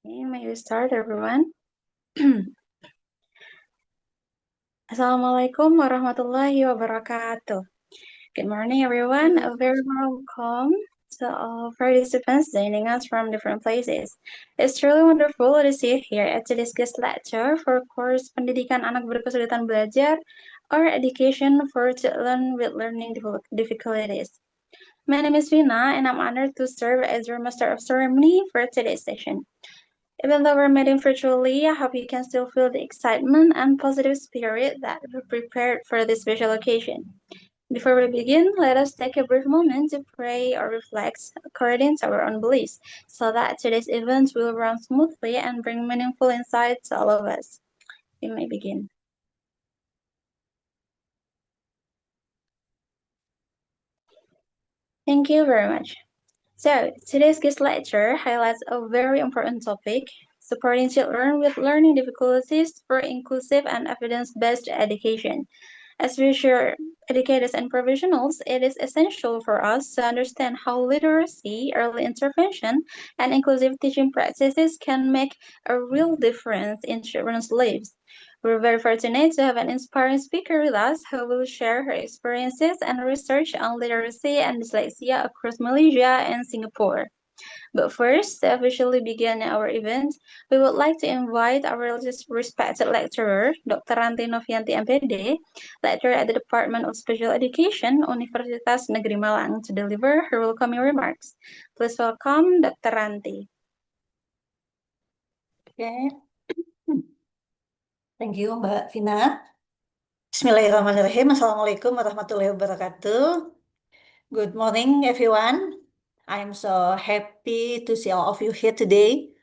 May we start, everyone? Assalamualaikum warahmatullahi wabarakatuh. Good morning, everyone. A very welcome to all participants joining us from different places. It's truly wonderful to see you here at today's guest lecture for course Pendidikan Anak Berkesulitan Belajar or Education for Children with Learning Difficulties. My name is Vina, and I'm honored to serve as your Master of Ceremony for today's session. Even though we're meeting virtually, I hope you can still feel the excitement and positive spirit that we prepared for this special occasion. Before we begin, let us take a brief moment to pray or reflect according to our own beliefs, so that today's event will run smoothly and bring meaningful insights to all of us. We may begin. Thank you very much. So, today's guest lecture highlights a very important topic, supporting children with learning difficulties for inclusive and evidence-based education. As future educators and professionals, it is essential for us to understand how literacy, early intervention, and inclusive teaching practices can make a real difference in children's lives. We're very fortunate to have an inspiring speaker with us who will share her experiences and research on literacy and dyslexia across Malaysia and Singapore. But first, to officially begin our event, we would like to invite our respected lecturer, Dr. Ranti Novianti M.Pd, lecturer at the Department of Special Education, Universitas Negeri Malang, to deliver her welcoming remarks. Please welcome Dr. Ranti. Okay. Thank you, Mbak Vina. Bismillahirrahmanirrahim. Assalamualaikum warahmatullahi wabarakatuh. Good morning, everyone. I'm so happy to see all of you here today,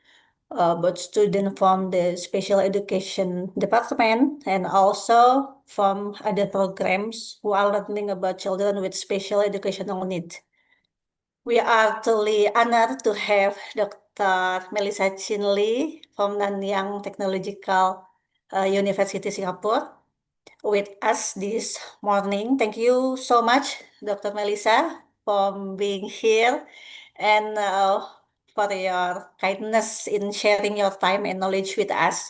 both students from the Special Education Department and also from other programs who are learning about children with special educational needs. We are truly honored to have Dr. Mellisa Chinli from Nanyang Technological University Singapore with us this morning. Thank you so much, Dr. Mellisa, for being here and for your kindness in sharing your time and knowledge with us.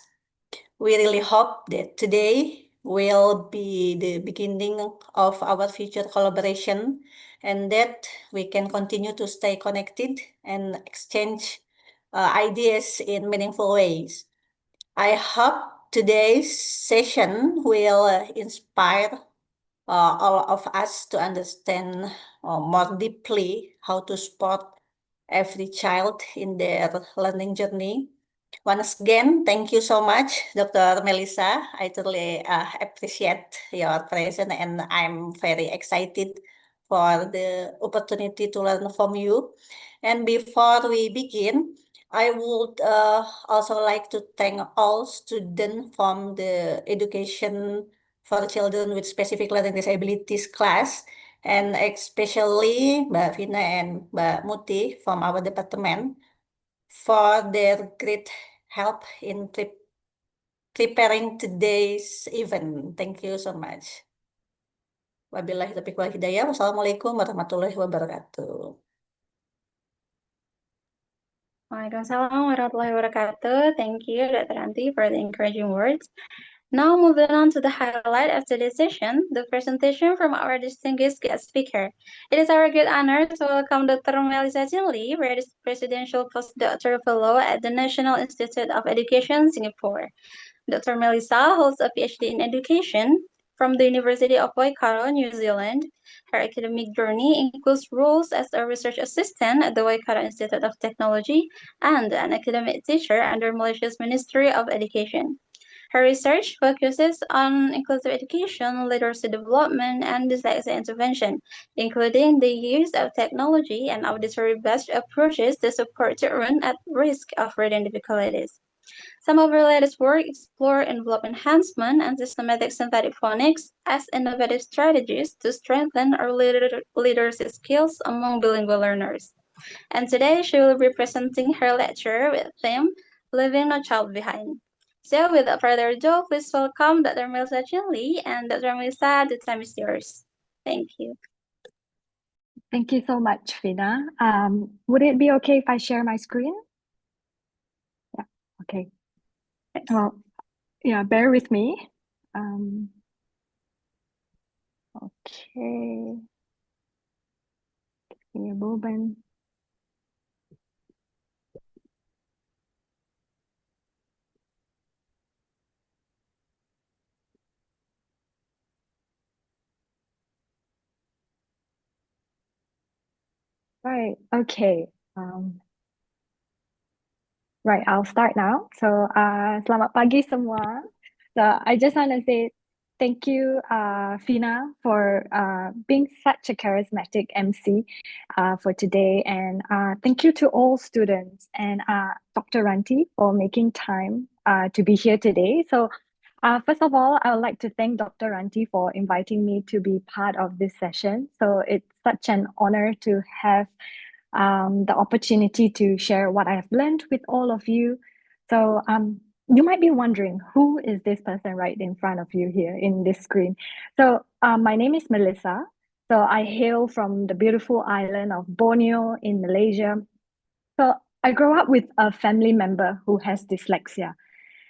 We really hope that today will be the beginning of our future collaboration and that we can continue to stay connected and exchange ideas in meaningful ways. I hope today's session will inspire all of us to understand more deeply how to support every child in their learning journey. Once again, thank you so much, Dr. Mellisa. I truly appreciate your presence and I'm very excited for the opportunity to learn from you. And before we begin, I would also like to thank all students from the Education for Children with Specific Learning Disabilities class, and especially Mbak Vina and Mbak Muti from our department for their great help in preparing today's event. Thank you so much. Wabillahi taufiq wal hidayah. Wassalamualaikum warahmatullahi wabarakatuh. Waalaikumsalam warahmatullahi wabarakatuh. Thank you, Dr. Ranti, for the encouraging words. Now, moving on to the highlight of today's session, the presentation from our distinguished guest speaker. It is our great honor to welcome Dr. Mellisa Chinli, Presidential Postdoctoral Fellow at the National Institute of Education, Singapore. Dr. Mellisa holds a PhD in Education from the University of Waikato, New Zealand. Her academic journey includes roles as a research assistant at the Waikato Institute of Technology and an academic teacher under Malaysia's Ministry of Education. Her research focuses on inclusive education, literacy development, and dyslexia intervention, including the use of technology and auditory-based approaches to support children at risk of reading difficulties. Some of her latest work explore envelope enhancement and systematic synthetic phonics as innovative strategies to strengthen our literacy skills among bilingual learners. And today she will be presenting her lecture with theme Leaving No Child Behind. So without further ado, please welcome Dr. Mellisa Chinli, and Dr. Mellisa, the time is yours. Thank you. Thank you so much, Vina. Would it be okay if I share my screen? Yeah. Okay. Well, yeah, bear with me. Okay. Give me a moment. Right. Okay. Right, I'll start now. So, selamat pagi semua. So, I just want to say thank you, Fina, for being such a charismatic MC for today. And thank you to all students and Dr. Ranti for making time to be here today. So, first of all, I would like to thank Dr. Ranti for inviting me to be part of this session. So, it's such an honor to have the opportunity to share what I have learned with all of you. So you might be wondering, who is this person right in front of you here in this screen? So my name is Mellisa. So I hail from the beautiful island of Borneo in Malaysia. So I grew up with a family member who has dyslexia.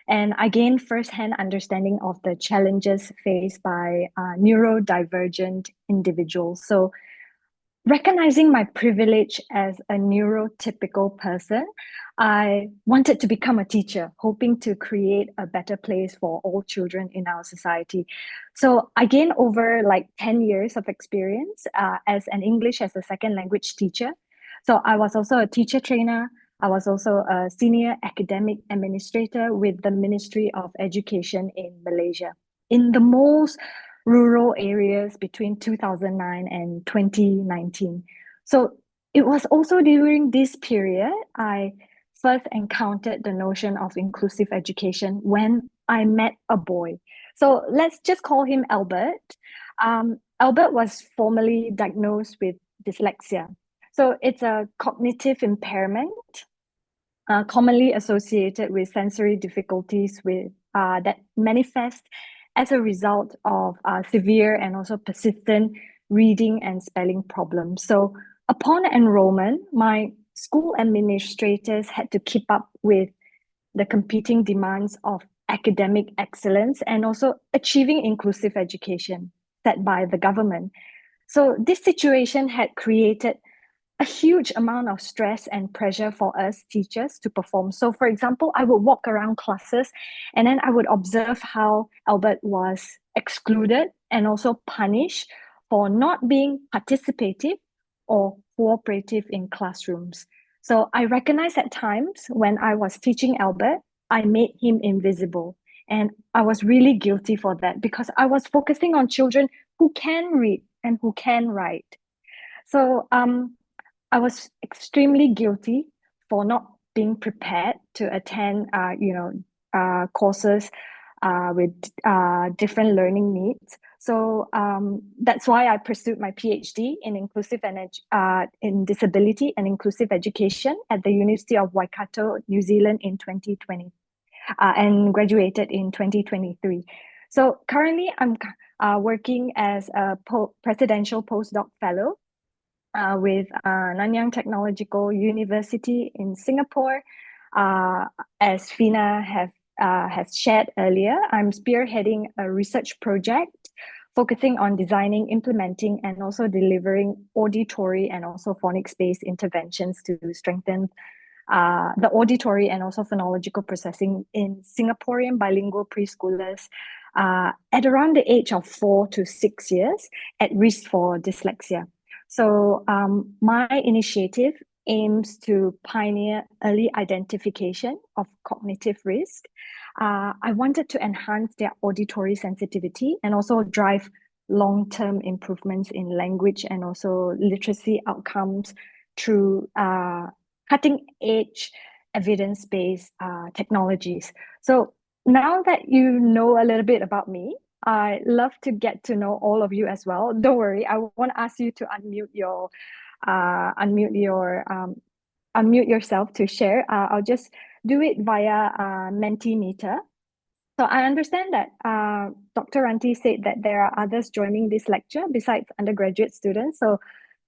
And I gained firsthand understanding of the challenges faced by neurodivergent individuals. So recognizing my privilege as a neurotypical person, I wanted to become a teacher, hoping to create a better place for all children in our society. So I gained over like 10 years of experience as an English as a second language teacher. So I was also a teacher trainer. I was also a senior academic administrator with the Ministry of Education in Malaysia. In the most rural areas between 2009 and 2019. So it was also during this period I first encountered the notion of inclusive education when I met a boy. So let's just call him Albert. Albert was formally diagnosed with dyslexia. So it's a cognitive impairment commonly associated with sensory difficulties that manifest as a result of severe and also persistent reading and spelling problems. So upon enrollment, my school administrators had to keep up with the competing demands of academic excellence and also achieving inclusive education set by the government. So this situation had created a huge amount of stress and pressure for us teachers to perform. So, for example, I would walk around classes and then I would observe how Albert was excluded and also punished for not being participative or cooperative in classrooms. So, I recognize at times when I was teaching Albert, I made him invisible. And I was really guilty for that because I was focusing on children who can read and who can write. So, I was extremely guilty for not being prepared to attend, courses with different learning needs. So that's why I pursued my PhD in in disability and inclusive education at the University of Waikato, New Zealand in 2020, and graduated in 2023. So currently, I'm working as a presidential postdoc fellow with Nanyang Technological University in Singapore. As Fina has shared earlier, I'm spearheading a research project focusing on designing, implementing, and also delivering auditory and also phonics-based interventions to strengthen the auditory and also phonological processing in Singaporean bilingual preschoolers at around the age of 4 to 6 years at risk for dyslexia. So my initiative aims to pioneer early identification of cognitive risk. I wanted to enhance their auditory sensitivity and also drive long-term improvements in language and also literacy outcomes through cutting-edge evidence-based technologies. So now that you know a little bit about me, I love to get to know all of you as well. Don't worry, I won't ask you to unmute yourself to share. I'll just do it via Mentimeter. So I understand that Dr. Ranti said that there are others joining this lecture besides undergraduate students. So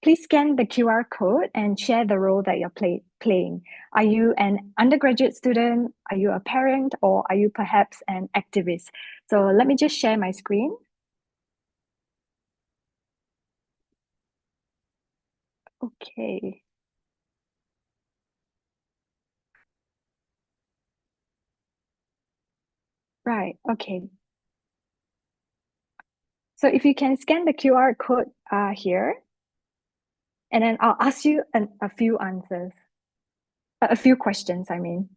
Please scan the QR code and share the role that you're playing. Are you an undergraduate student? Are you a parent? Or are you perhaps an activist? So let me just share my screen. Okay. Right, okay. So if you can scan the QR code here, and then I'll ask you a few answers, a few questions, I mean.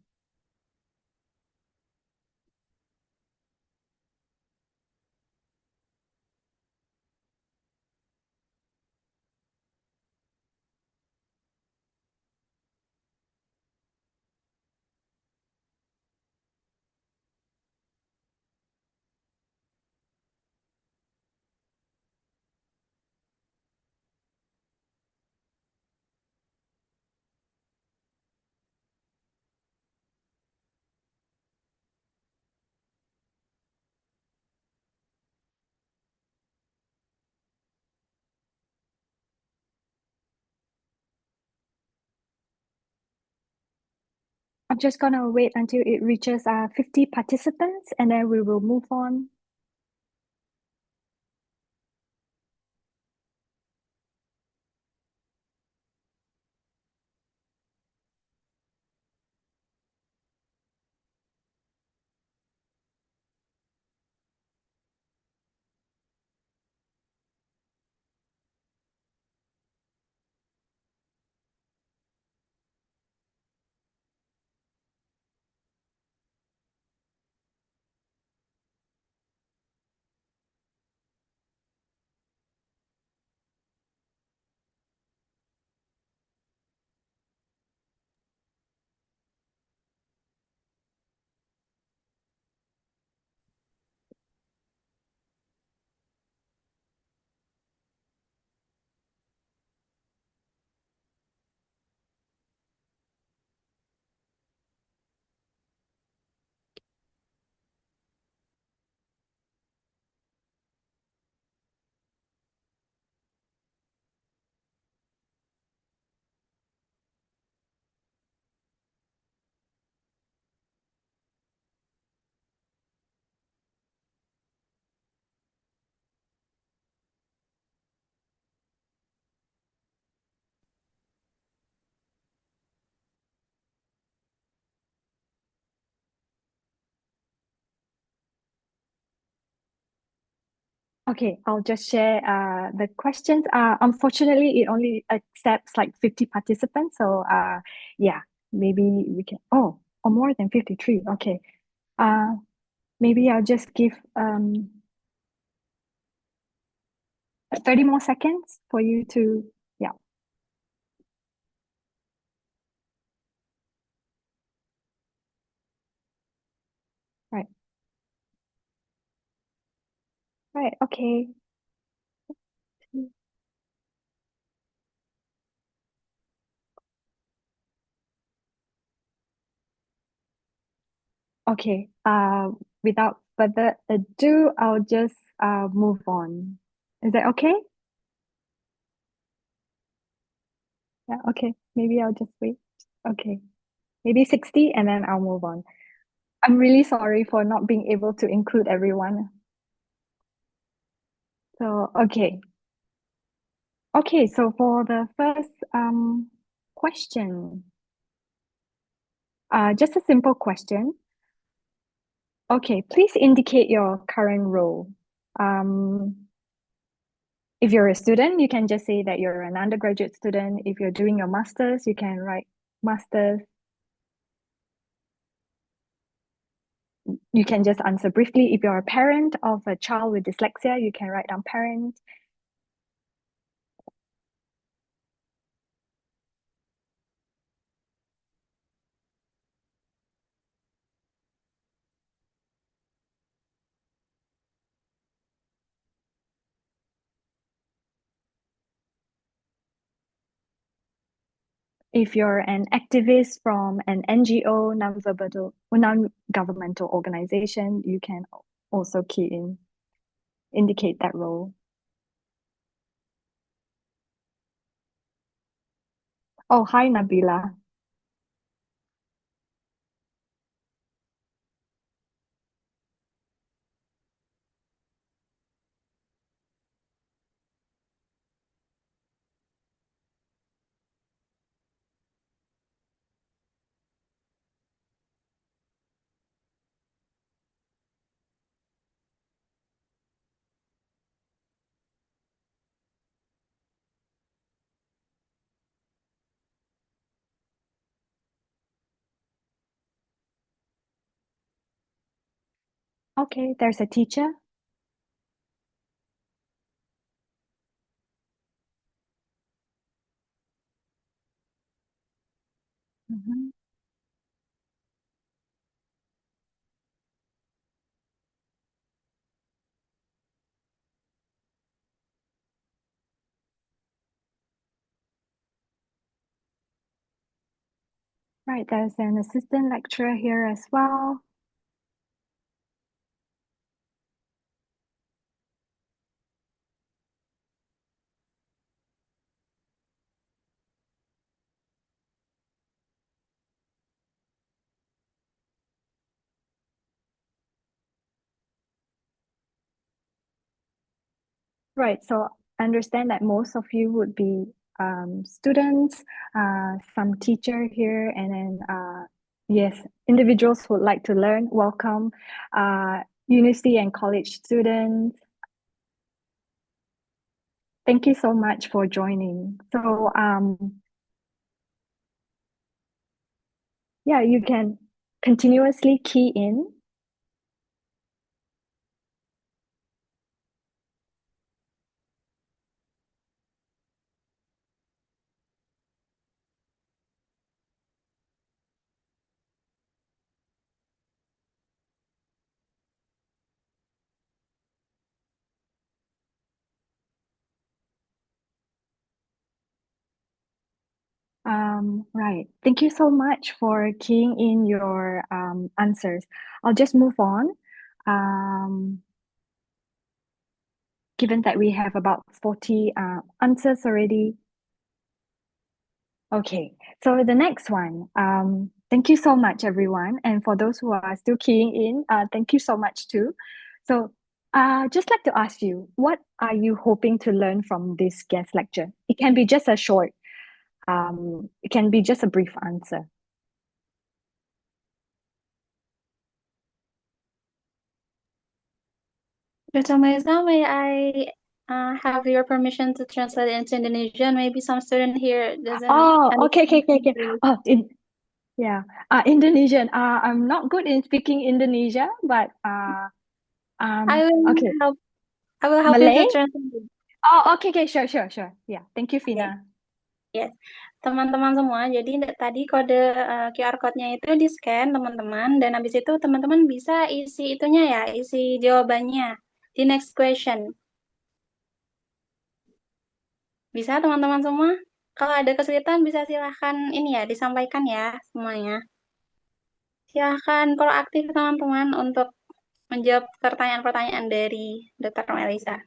I'm just gonna wait until it reaches 50 participants, and then we will move on. Okay, I'll just share the questions. Unfortunately, it only accepts like 50 participants. So yeah, maybe we can, oh, or more than 53. Okay. Maybe I'll just give 30 more seconds for you to, yeah. Right. Right, okay. Okay, without further ado, I'll just move on. Is that okay? Yeah, okay. Maybe I'll just wait. Okay. Maybe 60 and then I'll move on. I'm really sorry for not being able to include everyone. So, okay. Okay, so for the first question, just a simple question. Okay, please indicate your current role. If you're a student, you can just say that you're an undergraduate student. If you're doing your master's, you can write master's. You can just answer briefly. If you're a parent of a child with dyslexia, you can write down parent. If you're an activist from an NGO, non-governmental organization, you can also indicate that role. Oh, hi, Nabila. Okay, there's a teacher. Mhm. Right, there's an assistant lecturer here as well. Right, so I understand that most of you would be students, some teacher here, and then yes, individuals who would like to learn. Welcome, university and college students. Thank you so much for joining. So yeah, you can continuously key in. Right. Thank you so much for keying in your answers. I'll just move on. Um, Given that we have about 40 answers already. Okay, so the next one. Thank you so much, everyone. And for those who are still keying in, thank you so much too. So just like to ask you, what are you hoping to learn from this guest lecture? It can be just a short, it can be just a brief answer. Dr. Mellisa, may I have your permission to translate into Indonesian? Maybe some student here doesn't Oh, okay, okay, understand okay, okay. English. Oh, yeah. Indonesian. I'm not good in speaking Indonesia, but I will okay. help. I will help you Malay? to translate. Oh, okay, okay, sure, sure, sure. Yeah, thank you, Okay. Fina. Yes. Teman-teman semua, jadi tadi kode QR code-nya itu di-scan teman-teman, dan habis itu teman-teman bisa isi itunya ya, isi jawabannya di next question. Bisa teman-teman semua? Kalau ada kesulitan bisa silahkan ini ya, disampaikan ya semuanya. Silahkan proaktif teman-teman untuk menjawab pertanyaan-pertanyaan dari Dr. Mellisa.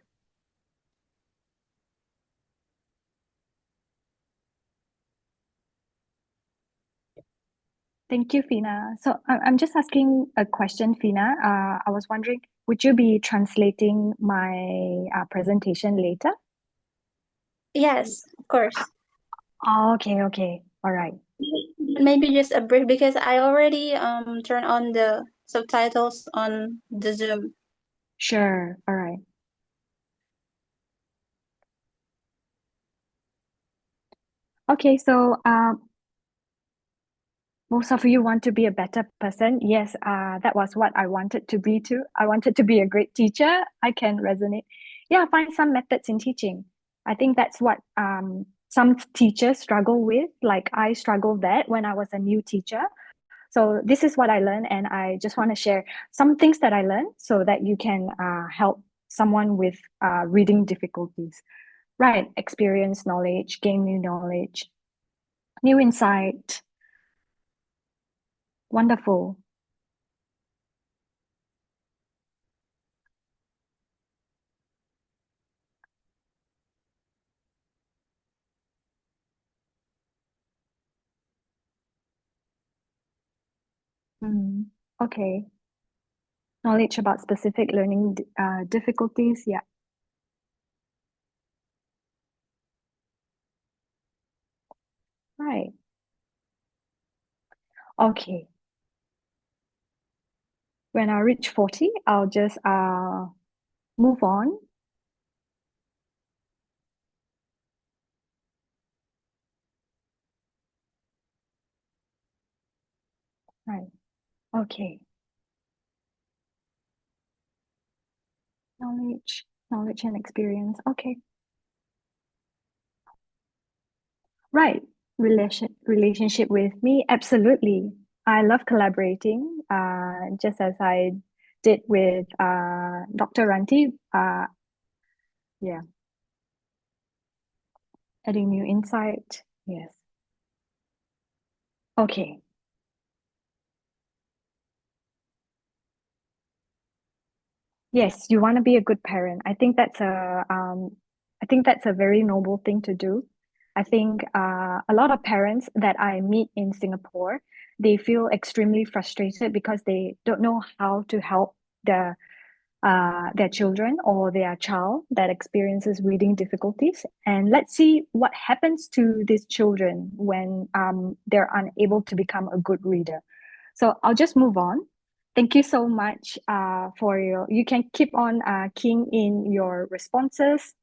Thank you, Fina. So I'm just asking a question, Fina. I was wondering, would you be translating my presentation later? Yes, of course. Oh, okay, okay. All right. Maybe just a brief because I already turned on the subtitles on the Zoom. Sure. All right. Okay, so most of you want to be a better person. Yes, that was what I wanted to be too. I wanted to be a great teacher. I can resonate. Yeah, find some methods in teaching. I think that's what some teachers struggle with. Like I struggled that when I was a new teacher. So this is what I learned, and I just want to share some things that I learned so that you can help someone with reading difficulties. Right, experience knowledge, gain new knowledge, new insight. Wonderful. Okay. Knowledge about specific learning difficulties. Yeah. Right. Okay. When I reach 40, I'll just move on. Right. Okay. Knowledge and experience. Okay. Right. Relationship with me. Absolutely. I love collaborating, just as I did with Dr. Ranti. Yeah, adding new insight. Yes. Okay. Yes, you want to be a good parent. I think that's a very noble thing to do. I think a lot of parents that I meet in Singapore, they feel extremely frustrated because they don't know how to help their children or their child that experiences reading difficulties. And let's see what happens to these children when they're unable to become a good reader. So I'll just move on. Thank you so much for you can keep on keying in your responses.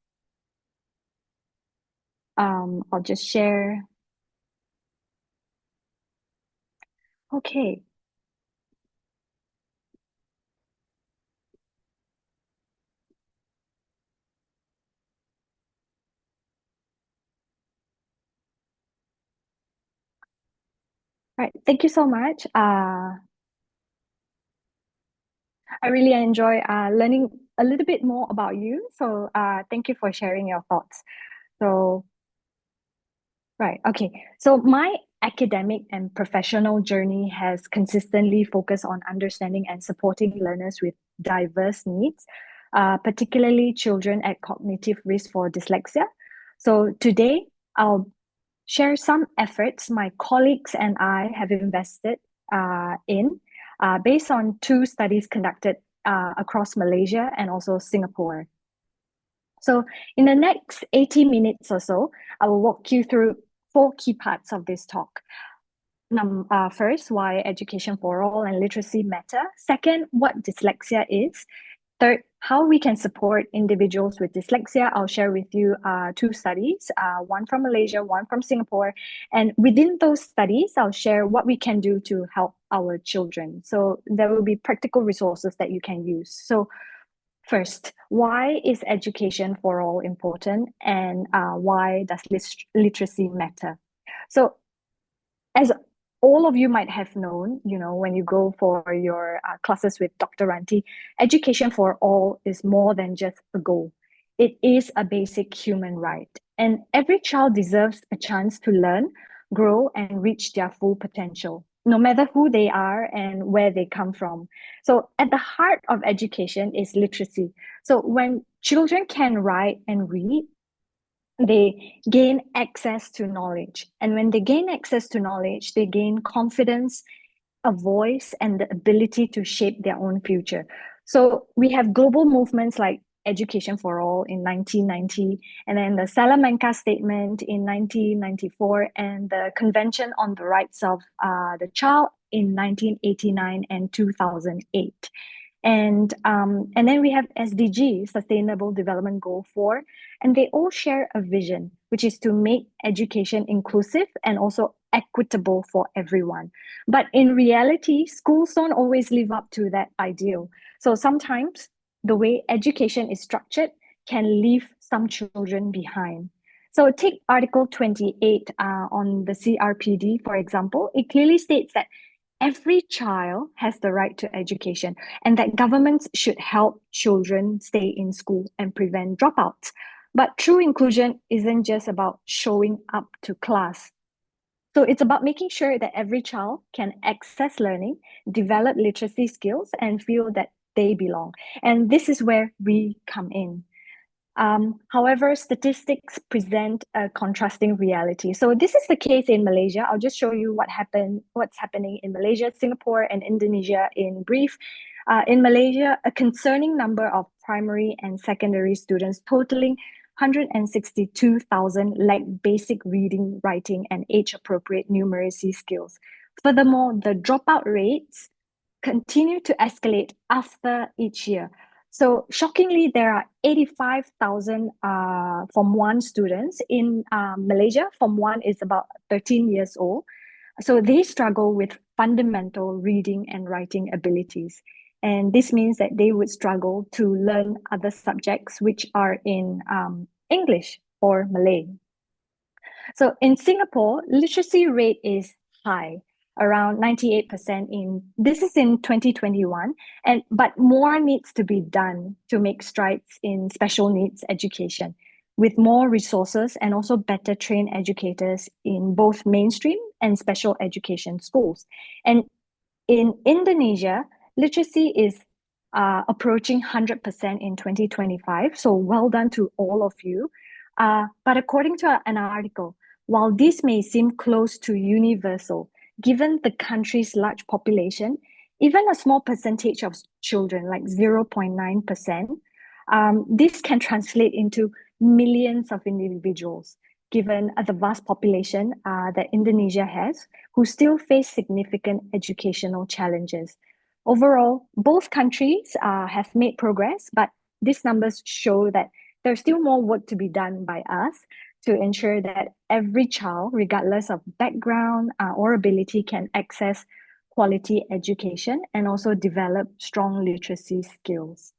I'll just share. Okay. Right. Thank you so much. I really enjoy learning a little bit more about you. So thank you for sharing your thoughts. So, right. Okay. So my academic and professional journey has consistently focused on understanding and supporting learners with diverse needs, particularly children at cognitive risk for dyslexia. So today, I'll share some efforts my colleagues and I have invested in based on two studies conducted across Malaysia and also Singapore. So in the next 80 minutes or so, I will walk you through four key parts of this talk. First, why education for all and literacy matter. Second, what dyslexia is. Third, how we can support individuals with dyslexia. I'll share with you two studies, one from Malaysia, one from Singapore. And within those studies, I'll share what we can do to help our children. So there will be practical resources that you can use. So first, why is education for all important, and why does literacy matter? So as all of you might have known, when you go for your classes with Dr. Ranti, education for all is more than just a goal. It is a basic human right. And every child deserves a chance to learn, grow, and reach their full potential, no matter who they are and where they come from. So, at the heart of education is literacy. So, when children can write and read, they gain access to knowledge. And when they gain access to knowledge, they gain confidence, a voice, and the ability to shape their own future. So we have global movements like Education for All in 1990, and then the Salamanca Statement in 1994, and the Convention on the Rights of the Child in 1989 and 2008. And then we have SDG, Sustainable Development Goal 4, and they all share a vision, which is to make education inclusive and also equitable for everyone. But in reality, schools don't always live up to that ideal. So sometimes the way education is structured can leave some children behind. So take Article 28 on the CRPD, for example. It clearly states that every child has the right to education and that governments should help children stay in school and prevent dropouts. But true inclusion isn't just about showing up to class. So it's about making sure that every child can access learning, develop literacy skills, and feel that they belong. And this is where we come in. However, statistics present a contrasting reality. So this is the case in Malaysia. I'll just show you what's happening in Malaysia, Singapore, and Indonesia in brief. In Malaysia, a concerning number of primary and secondary students totaling 162,000 lack basic reading, writing, and age-appropriate numeracy skills. Furthermore, the dropout rates continue to escalate after each year. So shockingly, there are 85,000 Form 1 students in Malaysia. Form 1 is about 13 years old. So they struggle with fundamental reading and writing abilities. And this means that they would struggle to learn other subjects which are in English or Malay. So in Singapore, literacy rate is high, around 98% this is in 2021, but more needs to be done to make strides in special needs education with more resources and also better trained educators in both mainstream and special education schools. And in Indonesia, literacy is approaching 100% in 2025. So well done to all of you. But according to an article, while this may seem close to universal, given the country's large population, even a small percentage of children, like 0.9%, this can translate into millions of individuals, given the vast population that Indonesia has, who still face significant educational challenges. Overall, both countries have made progress, but these numbers show that there's still more work to be done by us to ensure that every child, regardless of background or ability, can access quality education and also develop strong literacy skills.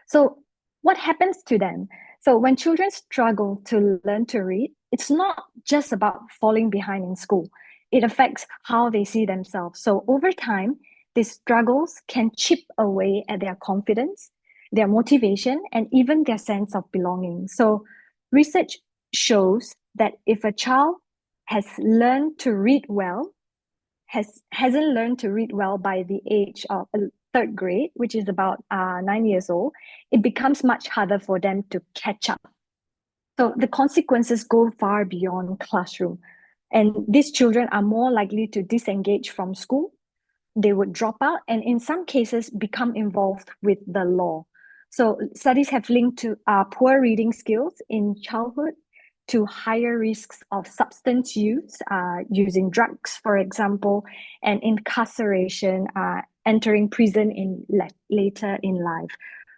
So what happens to them? So when children struggle to learn to read, it's not just about falling behind in school. It affects how they see themselves. So over time, these struggles can chip away at their confidence, their motivation, and even their sense of belonging. So research shows that if a child has learned to read well, hasn't learned to read well by the age of third grade, which is about 9 years old, it becomes much harder for them to catch up. So the consequences go far beyond classroom. And these children are more likely to disengage from school. They would drop out and in some cases become involved with the law. So studies have linked to poor reading skills in childhood to higher risks of substance use, using drugs, for example, and incarceration, entering prison later in life.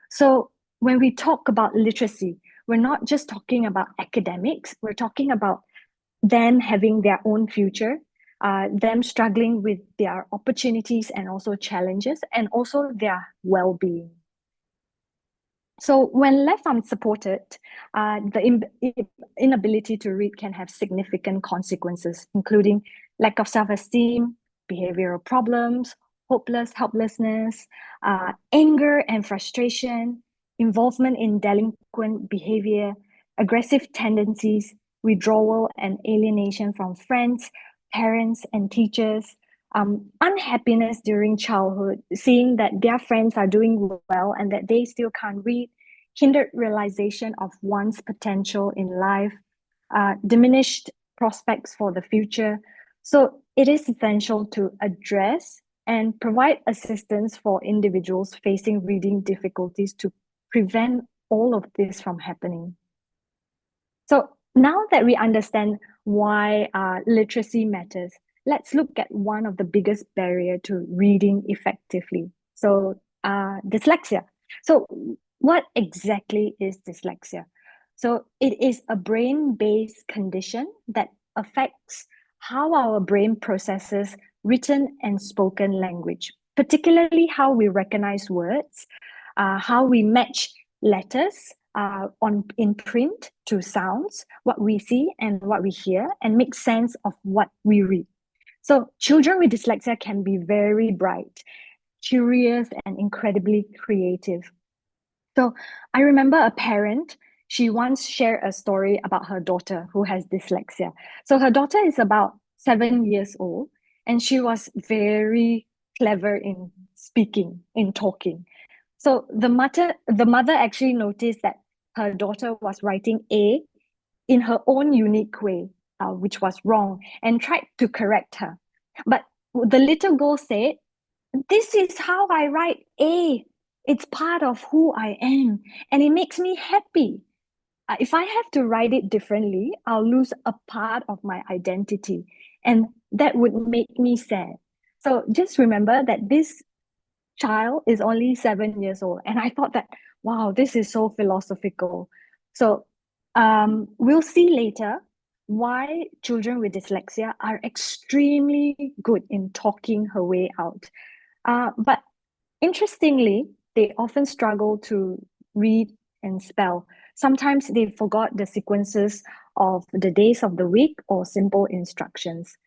So when we talk about literacy, we're not just talking about academics, we're talking about them having their own future, them struggling with their opportunities and also challenges, and also their well-being. So when left unsupported, the inability to read can have significant consequences, including lack of self-esteem, behavioral problems, helplessness, anger and frustration, involvement in delinquent behavior, aggressive tendencies, withdrawal and alienation from friends, parents, and teachers, unhappiness during childhood, seeing that their friends are doing well and that they still can't read, hindered realization of one's potential in life, diminished prospects for the future. So it is essential to address and provide assistance for individuals facing reading difficulties to prevent all of this from happening. So now that we understand why literacy matters, let's look at one of the biggest barriers to reading effectively. So dyslexia. So what exactly is dyslexia? So it is a brain-based condition that affects how our brain processes written and spoken language, particularly how we recognize words, how we match letters in print to sounds, what we see and what we hear, and make sense of what we read. So children with dyslexia can be very bright, curious, and incredibly creative. So I remember a parent, she once shared a story about her daughter who has dyslexia. So her daughter is about 7 years old, and she was very clever in speaking, in talking. So the mother actually noticed that her daughter was writing A in her own unique way, which was wrong, and tried to correct her. But the little girl said, "This is how I write A. It's part of who I am, and it makes me happy. If I have to write it differently, I'll lose a part of my identity, and that would make me sad." So just remember that this child is only 7 years old. And I thought that, wow, this is so philosophical. So we'll see later why children with dyslexia are extremely good in talking her way out. But interestingly, they often struggle to read and spell. Sometimes they forgot the sequences of the days of the week or simple instructions.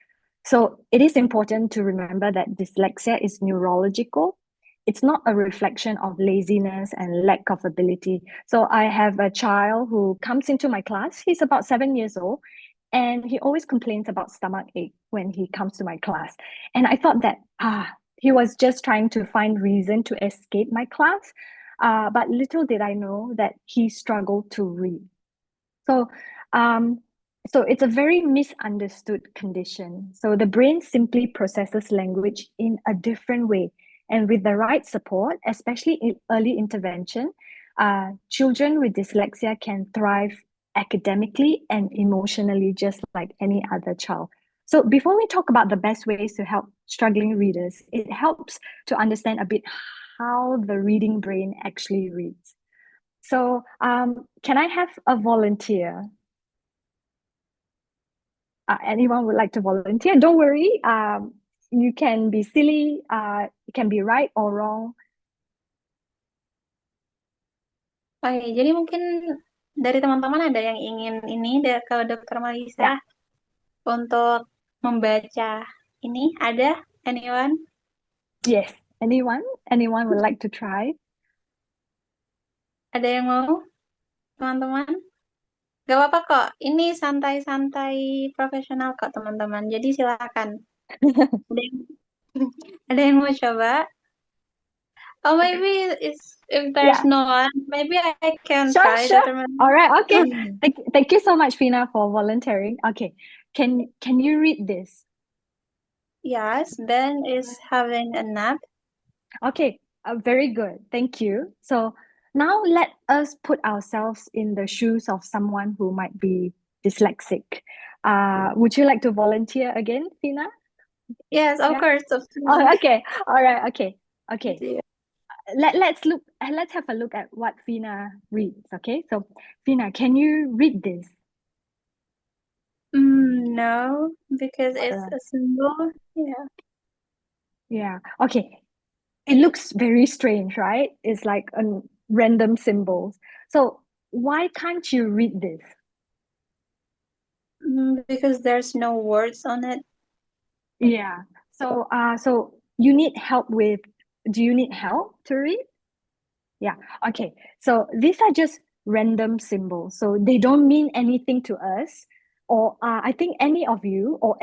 So it is important to remember that dyslexia is neurological. It's not a reflection of laziness and lack of ability. So I have a child who comes into my class. He's about 7 years old, and he always complains about stomach ache when he comes to my class. And I thought that he was just trying to find reason to escape my class. But little did I know that he struggled to read. So, um, so it's a very misunderstood condition. So the brain simply processes language in a different way. And with the right support, especially in early intervention, children with dyslexia can thrive academically and emotionally just like any other child. So before we talk about the best ways to help struggling readers, it helps to understand a bit how the reading brain actually reads. So, can I have a volunteer? Anyone would like to volunteer? Don't worry. You can be silly. You can be right or wrong. Oke, jadi mungkin dari teman-teman ada yang ingin ini ke Dr. Mellisa untuk membaca ini? Ada? Anyone? Yes. Anyone? Anyone would like to try? Ada yang mau? Teman-teman? Gak apa-apa kok. Ini santai-santai profesional kok, teman-teman. Jadi silakan. Ada yang, ada yang mau coba? Oh, maybe if there's no one, maybe I can Sure, try, sure. Dr. Mellisa. All right. Okay. Thank you so much, Fina, for volunteering. Okay. Can you read this? Yes, Ben is having a nap. Okay, very good. Thank you. So now let us put ourselves in the shoes of someone who might be dyslexic. Would you like to volunteer again, Fina? Yes, of Yeah. course. Oh, okay. All right. Okay. Okay. Yeah. Let's have a look at what Fina reads. Okay. So Fina, can you read this? No, because it's Uh, a symbol. Yeah. Yeah. Okay. It looks very strange, right? It's like a random symbols. So why can't you read this? Because there's no words on it. Yeah. So you need help with, do you need help to read? Yeah. Okay. So these are just random symbols. So they don't mean anything to us, or I think any of you, or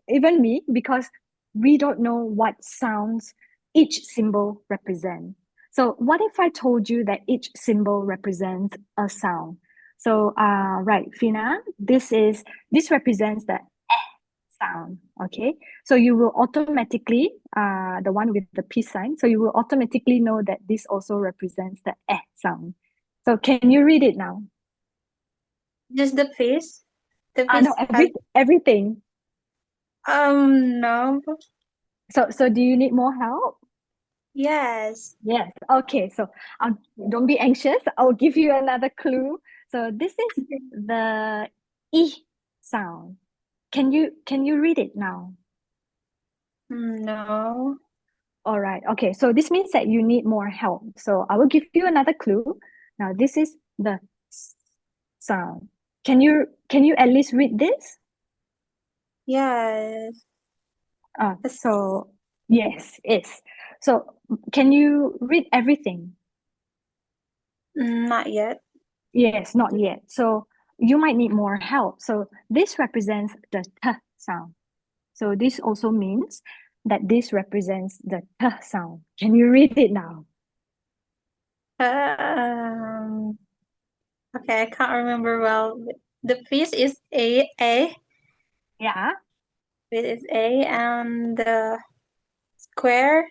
even me, because we don't know what sounds each symbol represent. So what if I told you that each symbol represents a sound? So right, Fina, this represents the sound. Okay, so you will automatically the one with the peace sign, so you will automatically know that this also represents the sound. So can you read it now? Just the face. The face. No, everything. No. So do you need more help? Yes. Yes. Okay, so don't be anxious, I'll give you another clue. So this is the e sound. Can you read it now? No. All right. Okay. So this means that you need more help. So I will give you another clue. Now this is the sound. Can you at least read this? Yes. So yes, it's. So can you read everything? Not yet. Yes, not yet. So you might need more help. So this represents the t sound. So this also means that this represents the t sound. Can you read it now? Um. Okay, I can't remember well. The piece is A. Yeah. It is A, and the square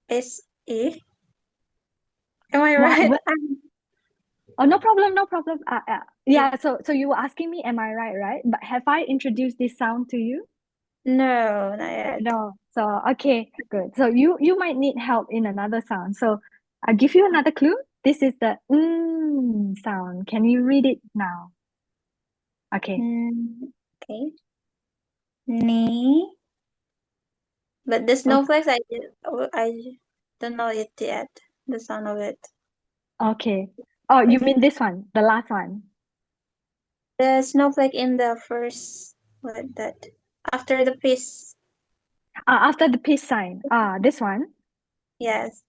is E. Am I right? Oh, no problem, no problem. Yeah, so you were asking me, am I right? But have I introduced this sound to you? No, not yet. No. So, okay, good. So you might need help in another sound. So I'll give you another clue. This is the sound. Can you read it now? Okay. Okay. Ni. But the snowflakes, I don't know it yet. The sound of it. Okay. Oh, you mean this one, the last one? The snowflake in the first, what that? After the piece. After the peace sign. This one? Yes.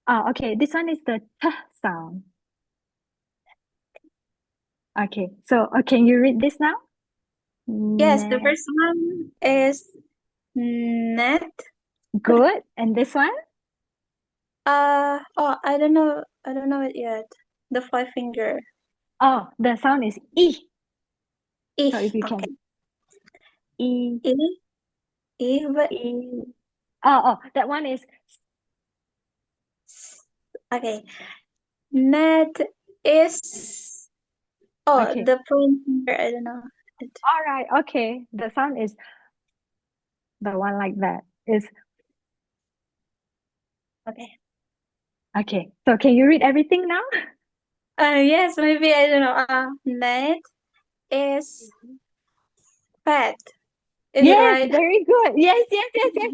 Okay. This one is the t sound. Okay. So, can you read this now? Yes, the Net. first one is net. Good. And this one? I don't know it yet. The five finger. Oh, the sound is E. E. So if you Okay. can. E. But E. Oh, that one is. okay. Net is. Okay. The point finger. I don't know. All right. Okay. The sound is the one like that. Is Okay. okay. So can you read everything now? Yes, maybe I don't know. Net is fat. Is it Yes, right? very good. Yes.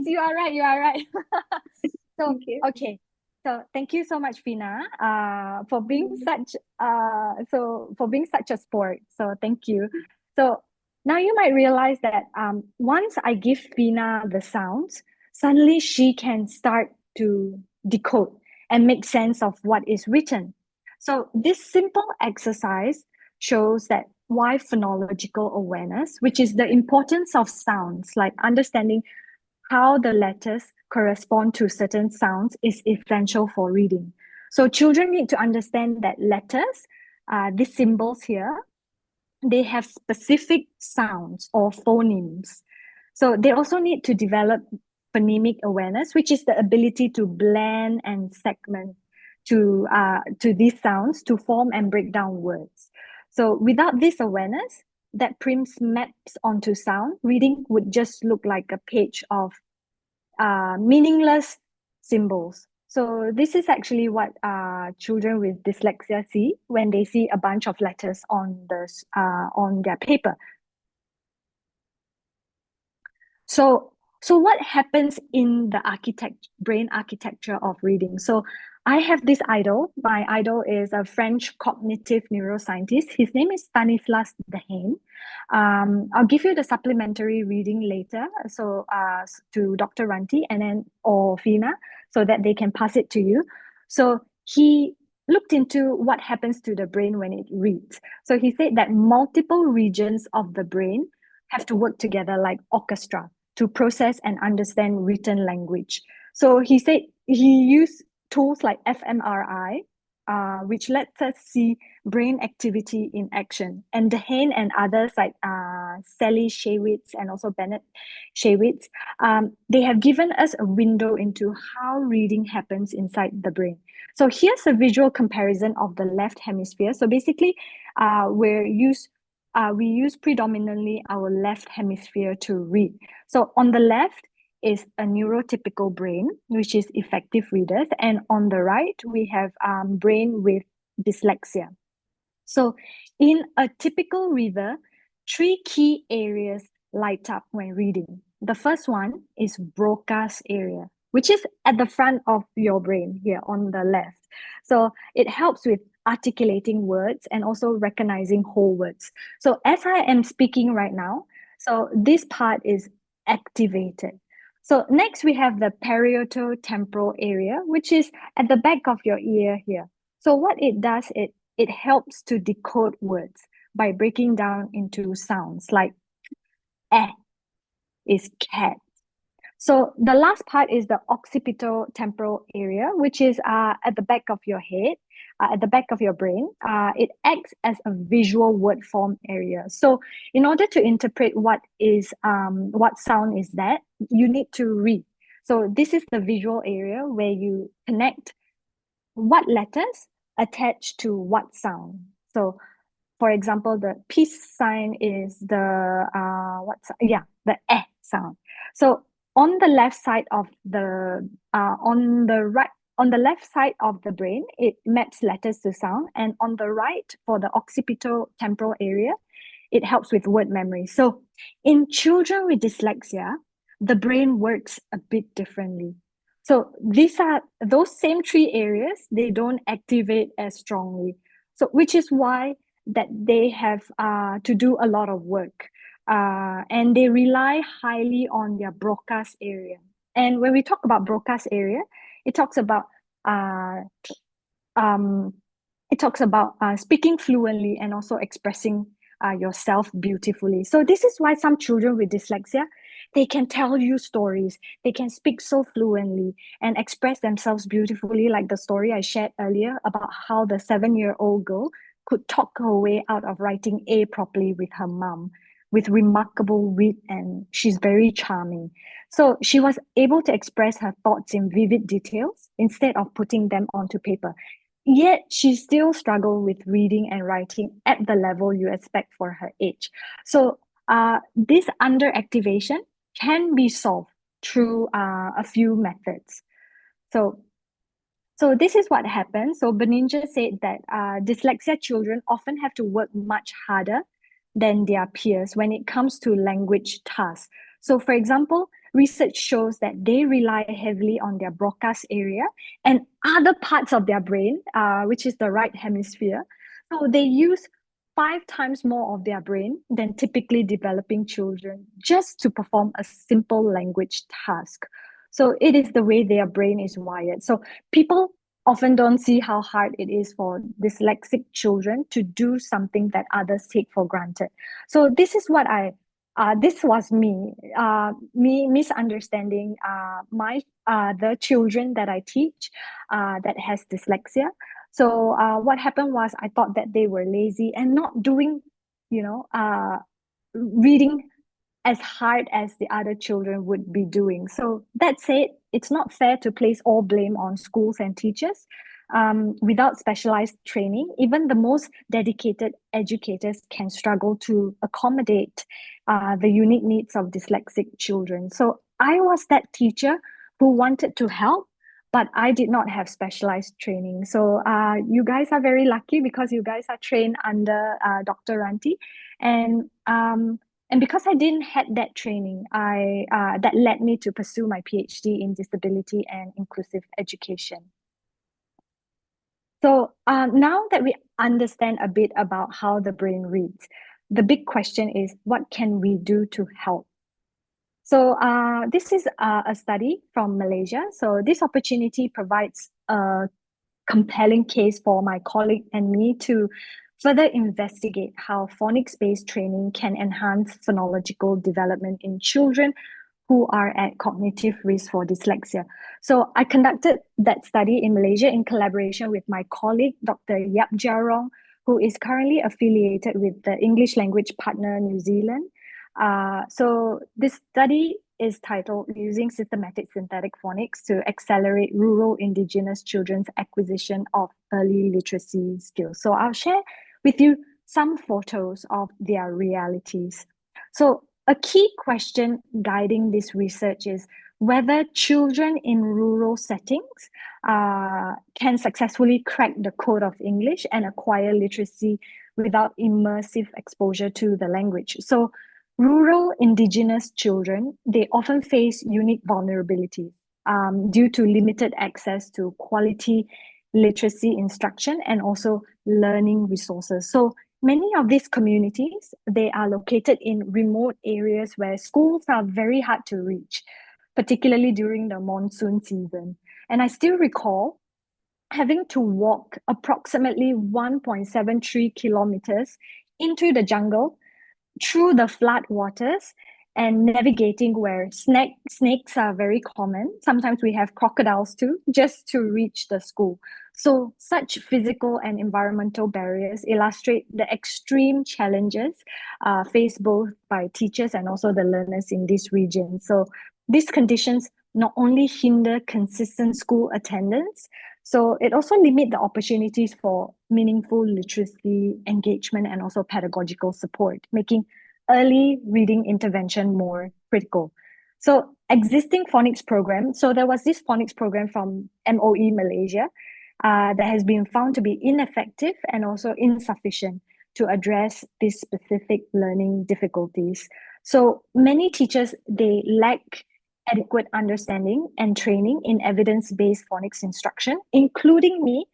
You are right. You are right. So Thank you. okay. So thank you so much, Fina, for being such a sport. So thank you. So now you might realize that once I give Fina the sounds, suddenly she can start to decode and make sense of what is written. So this simple exercise shows that why phonological awareness, which is the importance of sounds, like understanding how the letters correspond to certain sounds, is essential for reading. So children need to understand that letters, these symbols here, they have specific sounds or phonemes. So they also need to develop phonemic awareness, which is the ability to blend and segment to these sounds to form and break down words. So without this awareness that Prim's maps onto sound, reading would just look like a page of meaningless symbols. So this is actually what children with dyslexia see when they see a bunch of letters on their paper. So what happens in the brain architecture of reading? So I have this idol. My idol is a French cognitive neuroscientist. His name is Stanislas Dehaene. I'll give you the supplementary reading later, so to Dr. Ranti and then or Fina, so that they can pass it to you. So he looked into what happens to the brain when it reads. So he said that multiple regions of the brain have to work together like orchestra to process and understand written language. So he said he used tools like fMRI, which lets us see brain activity in action. And Dehaene and others like Sally Shaywitz and also Bennett Shaywitz, they have given us a window into how reading happens inside the brain. So here's a visual comparison of the left hemisphere. So basically, we use predominantly our left hemisphere to read. So on the left is a neurotypical brain, which is effective readers. And on the right, we have brain with dyslexia. So in a typical reader, three key areas light up when reading. The first one is Broca's area, which is at the front of your brain here on the left. So it helps with articulating words and also recognizing whole words. So as I am speaking right now, so this part is activated. So next we have the parietal temporal area, which is at the back of your ear here. So what it does, it helps to decode words by breaking down into sounds like eh is cat. So the last part is the occipital temporal area, which is at the back of your head. at the back of your brain, it acts as a visual word form area. So in order to interpret what sound is that, you need to read. So this is the visual area where you connect what letters attach to what sound. So for example, the peace sign is the the eh sound. So on the left side of the on the left side of the brain, it maps letters to sound, and on the right, for the occipital temporal area, it helps with word memory. So in children with dyslexia, the brain works a bit differently. So these are those same three areas, they don't activate as strongly. So which is why that they have to do a lot of work, and they rely highly on their broadcast area. And when we talk about broadcast area, it talks about uh, um, speaking fluently and also expressing yourself beautifully. So this is why some children with dyslexia, they can tell you stories, they can speak so fluently and express themselves beautifully, like the story I shared earlier about how the 7-year-old girl could talk her way out of writing A properly with her mom, with remarkable wit, and she's very charming. So she was able to express her thoughts in vivid details instead of putting them onto paper. Yet she still struggled with reading and writing at the level you expect for her age. So this underactivation can be solved through a few methods. So this is what happens. So Beninger said that dyslexia children often have to work much harder than their peers when it comes to language tasks. So for example, research shows that they rely heavily on their broadcast area and other parts of their brain, which is the right hemisphere. So they use 5 times more of their brain than typically developing children just to perform a simple language task. So it is the way their brain is wired. So people often don't see how hard it is for dyslexic children to do something that others take for granted. So this is what this was me misunderstanding the children that I teach that has dyslexia. So what happened was I thought that they were lazy and not doing, reading as hard as the other children would be doing. So that said, it's not fair to place all blame on schools and teachers. Without specialized training, even the most dedicated educators can struggle to accommodate the unique needs of dyslexic children. So I was that teacher who wanted to help, but I did not have specialized training. So you guys are very lucky because you guys are trained under Dr. Ranti. And because I didn't had that training, that led me to pursue my PhD in disability and inclusive education. So now that we understand a bit about how the brain reads, the big question is, what can we do to help? So this is a study from Malaysia. So this opportunity provides a compelling case for my colleague and me to further investigate how phonics-based training can enhance phonological development in children who are at cognitive risk for dyslexia. So I conducted that study in Malaysia in collaboration with my colleague, Dr. Yap Jarong, who is currently affiliated with the English Language Partner New Zealand. So this study is titled Using Systematic Synthetic Phonics to Accelerate Rural Indigenous Children's Acquisition of Early Literacy Skills. So I'll share with you some photos of their realities. So a key question guiding this research is whether children in rural settings can successfully crack the code of English and acquire literacy without immersive exposure to the language. So rural Indigenous children, they often face unique vulnerabilities due to limited access to quality literacy instruction and also learning resources. So many of these communities, they are located in remote areas where schools are very hard to reach, particularly during the monsoon season. And I still recall having to walk approximately 1.73 kilometers into the jungle through the flood waters and navigating where snakes are very common. Sometimes we have crocodiles too, just to reach the school. So such physical and environmental barriers illustrate the extreme challenges faced both by teachers and also the learners in this region. So these conditions not only hinder consistent school attendance, so it also limit the opportunities for meaningful literacy, engagement, and also pedagogical support, making early reading intervention more critical. So existing phonics program, so there was this phonics program from MOE Malaysia that has been found to be ineffective and also insufficient to address these specific learning difficulties. So many teachers, they lack adequate understanding and training in evidence-based phonics instruction, including me,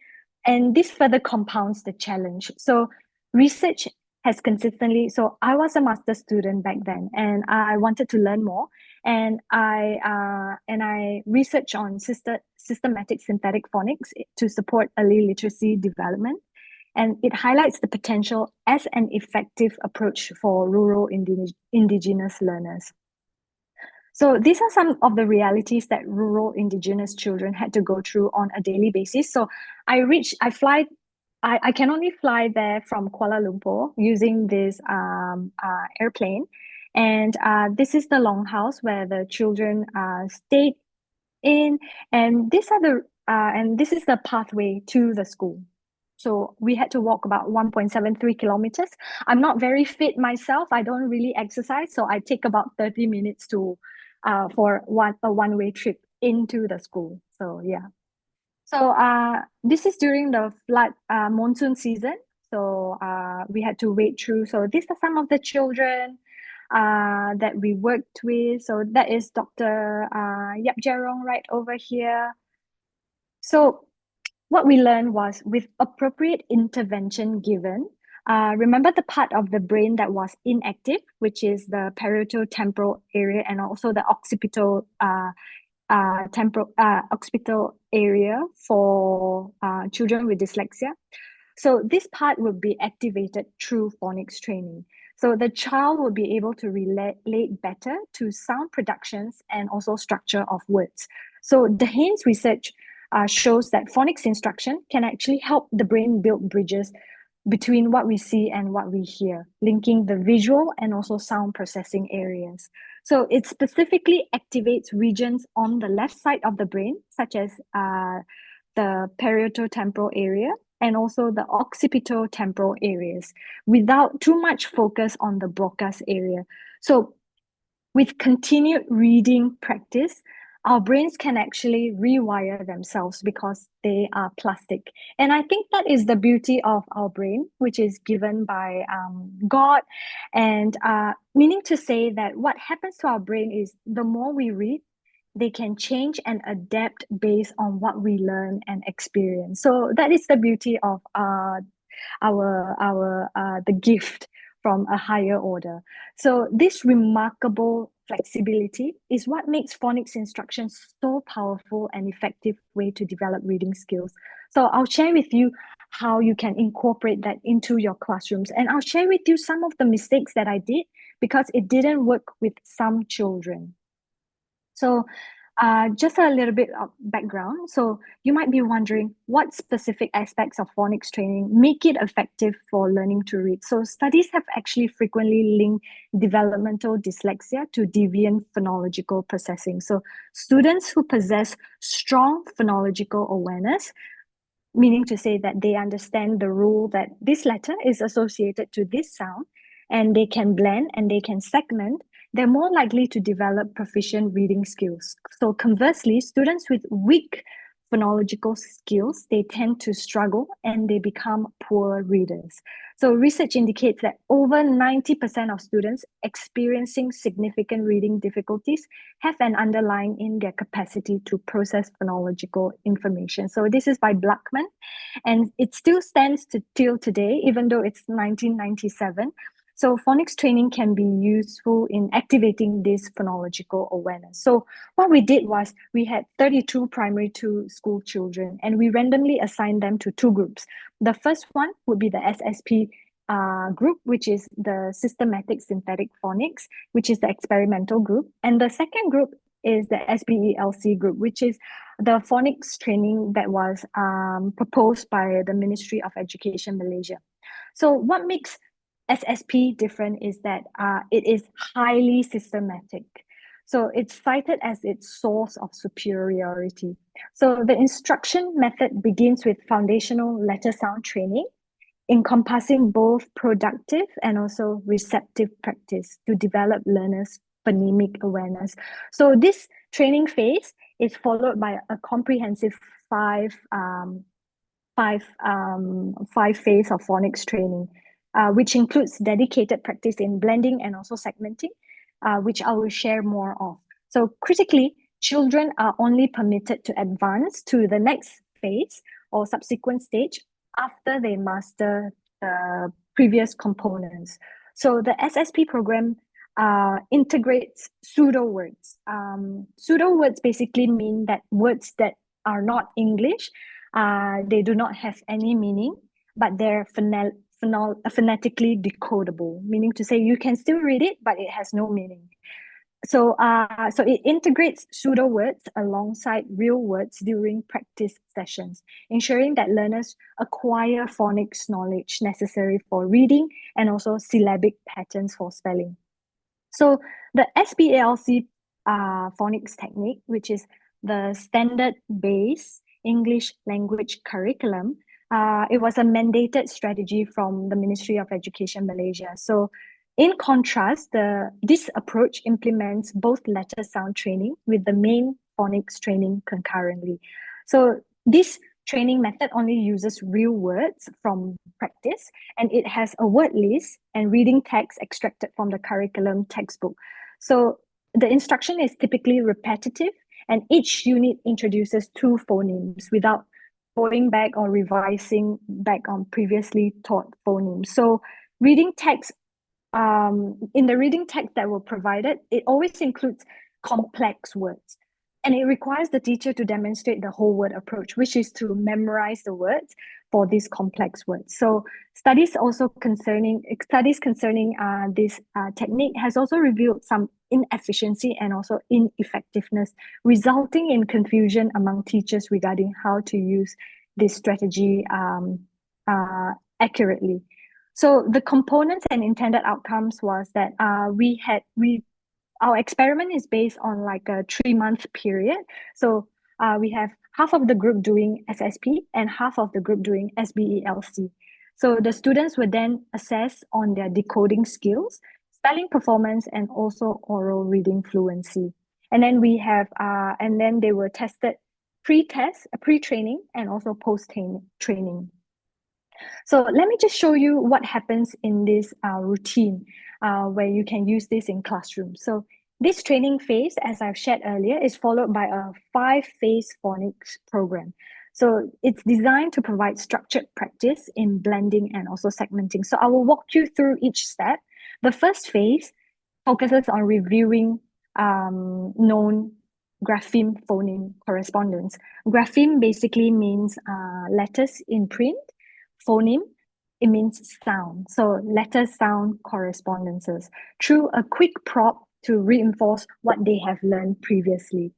and this further compounds the challenge. So research has consistently, so I was a master's student back then and I wanted to learn more, and I researched on systematic synthetic phonics to support early literacy development, and it highlights the potential as an effective approach for rural indigenous learners. So these are some of the realities that rural indigenous children had to go through on a daily basis. So I can only fly there from Kuala Lumpur using this airplane. And this is the longhouse where the children stayed in, and this is the pathway to the school. So we had to walk about 1.73 kilometers. I'm not very fit myself. I don't really exercise, so I take about 30 minutes for a one-way trip into the school. So yeah. So this is during the flood monsoon season. So we had to wade through. So these are some of the children that we worked with. So that is Dr. Yap Jerong right over here. So what we learned was with appropriate intervention given, remember the part of the brain that was inactive, which is the parietal temporal area and also the occipital occipital area for children with dyslexia. So this part will be activated through phonics training. So the child will be able to relate better to sound productions and also structure of words. So the Haynes research shows that phonics instruction can actually help the brain build bridges between what we see and what we hear, linking the visual and also sound processing areas. So it specifically activates regions on the left side of the brain, such as the parietal temporal area and also the occipital temporal areas, without too much focus on the Broca's area. So with continued reading practice, our brains can actually rewire themselves because they are plastic. And I think that is the beauty of our brain, which is given by God. And meaning to say that what happens to our brain is the more we read, they can change and adapt based on what we learn and experience. So that is the beauty of the gift from a higher order. So this remarkable flexibility is what makes phonics instruction so powerful and effective way to develop reading skills. So I'll share with you how you can incorporate that into your classrooms. And I'll share with you some of the mistakes that I did because it didn't work with some children. So just a little bit of background. So you might be wondering what specific aspects of phonics training make it effective for learning to read. So studies have actually frequently linked developmental dyslexia to deviant phonological processing. So students who possess strong phonological awareness, meaning to say that they understand the rule that this letter is associated to this sound, and they can blend and they can segment, they're more likely to develop proficient reading skills. So conversely, students with weak phonological skills, they tend to struggle and they become poor readers. So research indicates that over 90% of students experiencing significant reading difficulties have an underlying in their capacity to process phonological information. So this is by Blackman, and it still stands till today, even though it's 1997. So phonics training can be useful in activating this phonological awareness. So what we did was we had 32 primary two school children and we randomly assigned them to two groups. The first one would be the SSP group, which is the systematic synthetic phonics, which is the experimental group. And the second group is the SBELC group, which is the phonics training that was proposed by the Ministry of Education Malaysia. So what makes SSP different is that it is highly systematic. So it's cited as its source of superiority. So the instruction method begins with foundational letter sound training, encompassing both productive and also receptive practice to develop learners' phonemic awareness. So this training phase is followed by a comprehensive five phase of phonics training, which includes dedicated practice in blending and also segmenting, which I will share more of. So critically, children are only permitted to advance to the next phase or subsequent stage after they master the previous components. So the SSP program integrates pseudo words. Pseudo words basically mean that words that are not English, they do not have any meaning, but they're phonetically decodable, meaning to say you can still read it, but it has no meaning. So it integrates pseudo words alongside real words during practice sessions, ensuring that learners acquire phonics knowledge necessary for reading and also syllabic patterns for spelling. So the SBALC phonics technique, which is the standard base English language curriculum, it was a mandated strategy from the Ministry of Education Malaysia. So in contrast, this approach implements both letter sound training with the main phonics training concurrently. So this training method only uses real words from practice, and it has a word list and reading text extracted from the curriculum textbook. So the instruction is typically repetitive, and each unit introduces 2 phonemes without going back or revising back on previously taught phonemes. So reading text, in the reading text that were provided, it always includes complex words. And it requires the teacher to demonstrate the whole word approach, which is to memorize the words for these complex words. So studies concerning this technique has also revealed some inefficiency and also ineffectiveness, resulting in confusion among teachers regarding how to use this strategy accurately. So the components and intended outcomes was that our experiment is based on like a 3-month period. So we have half of the group doing SSP and half of the group doing SBELC. So the students were then assessed on their decoding skills, spelling performance, and also oral reading fluency. And then and then they were tested pre-training, and also post-training. So let me just show you what happens in this routine where you can use this in classroom. So this training phase, as I've shared earlier, is followed by a 5-phase phonics program. So it's designed to provide structured practice in blending and also segmenting. So I will walk you through each step. The first phase focuses on reviewing known grapheme phoneme correspondence. Grapheme basically means letters in print. Phoneme, it means sound. So letter sound correspondences through a quick prop to reinforce what they have learned previously.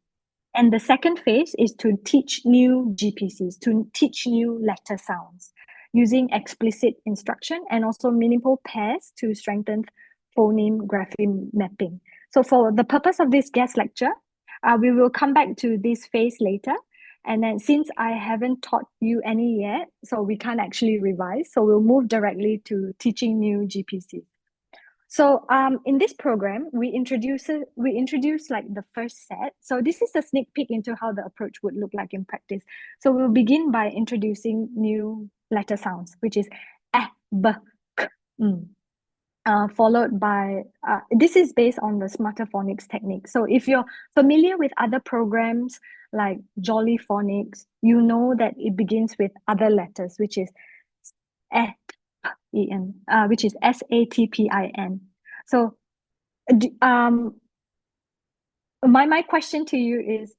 And the second phase is to teach new GPCs, to teach new letter sounds using explicit instruction and also meaningful pairs to strengthen phoneme grapheme mapping. So for the purpose of this guest lecture, we will come back to this phase later. And then since I haven't taught you any yet, so we can't actually revise, so we'll move directly to teaching new GPCs. So in this program, we introduce like the first set. So this is a sneak peek into how the approach would look like in practice. So we'll begin by introducing new letter sounds, which is b, k, followed by, this is based on the smarter phonics technique. So if you're familiar with other programs like Jolly Phonics, you know that it begins with other letters, which is which is SATPIN. So my question to you is,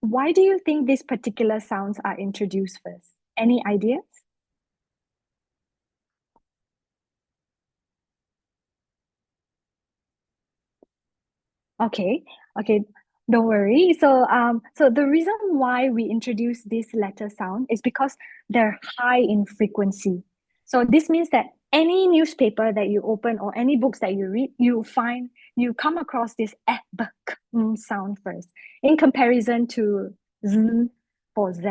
why do you think these particular sounds are introduced first? Any ideas? Okay. Don't worry. So the reason why we introduce this letter sound is because they're high in frequency. So this means that any newspaper that you open or any books that you read, you come across this b, k, sound first, in comparison to z for Z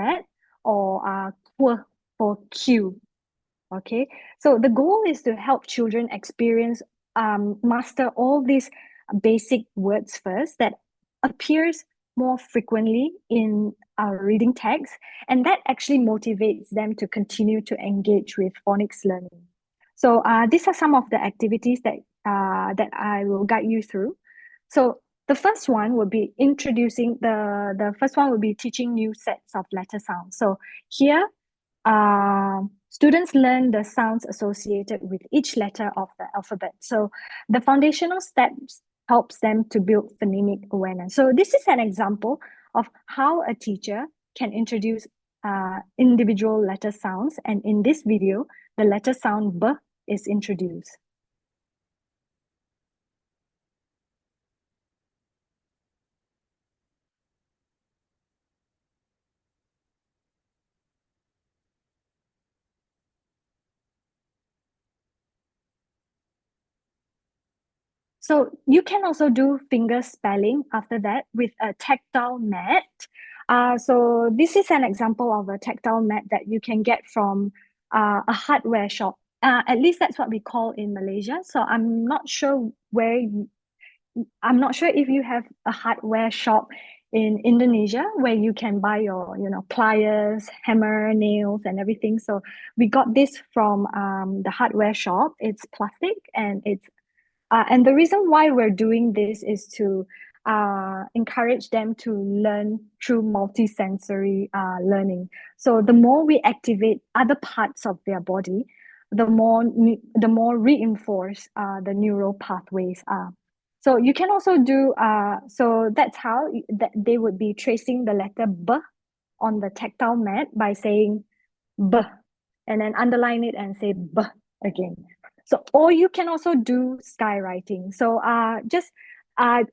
or qu for Q. Okay, so the goal is to help children experience, master all these basic words first that appears more frequently in our reading text, and that actually motivates them to continue to engage with phonics learning. So these are some of the activities that I will guide you through. So the first one will be introducing the first one will be teaching new sets of letter sounds. So here students learn the sounds associated with each letter of the alphabet. So the foundational steps helps them to build phonemic awareness. So this is an example of how a teacher can introduce individual letter sounds. And in this video, the letter sound B is introduced. So you can also do finger spelling after that with a tactile mat. So this is an example of a tactile mat that you can get from a hardware shop. At least that's what we call in Malaysia. So I'm not sure if you have a hardware shop in Indonesia where you can buy your, pliers, hammer, nails, and everything. So we got this from the hardware shop. It's plastic and the reason why we're doing this is to encourage them to learn through multisensory learning. So the more we activate other parts of their body, the more reinforced the neural pathways are. So you can also do, so that's how they would be tracing the letter B on the tactile mat by saying B and then underline it and say B again. So, or you can also do skywriting. So just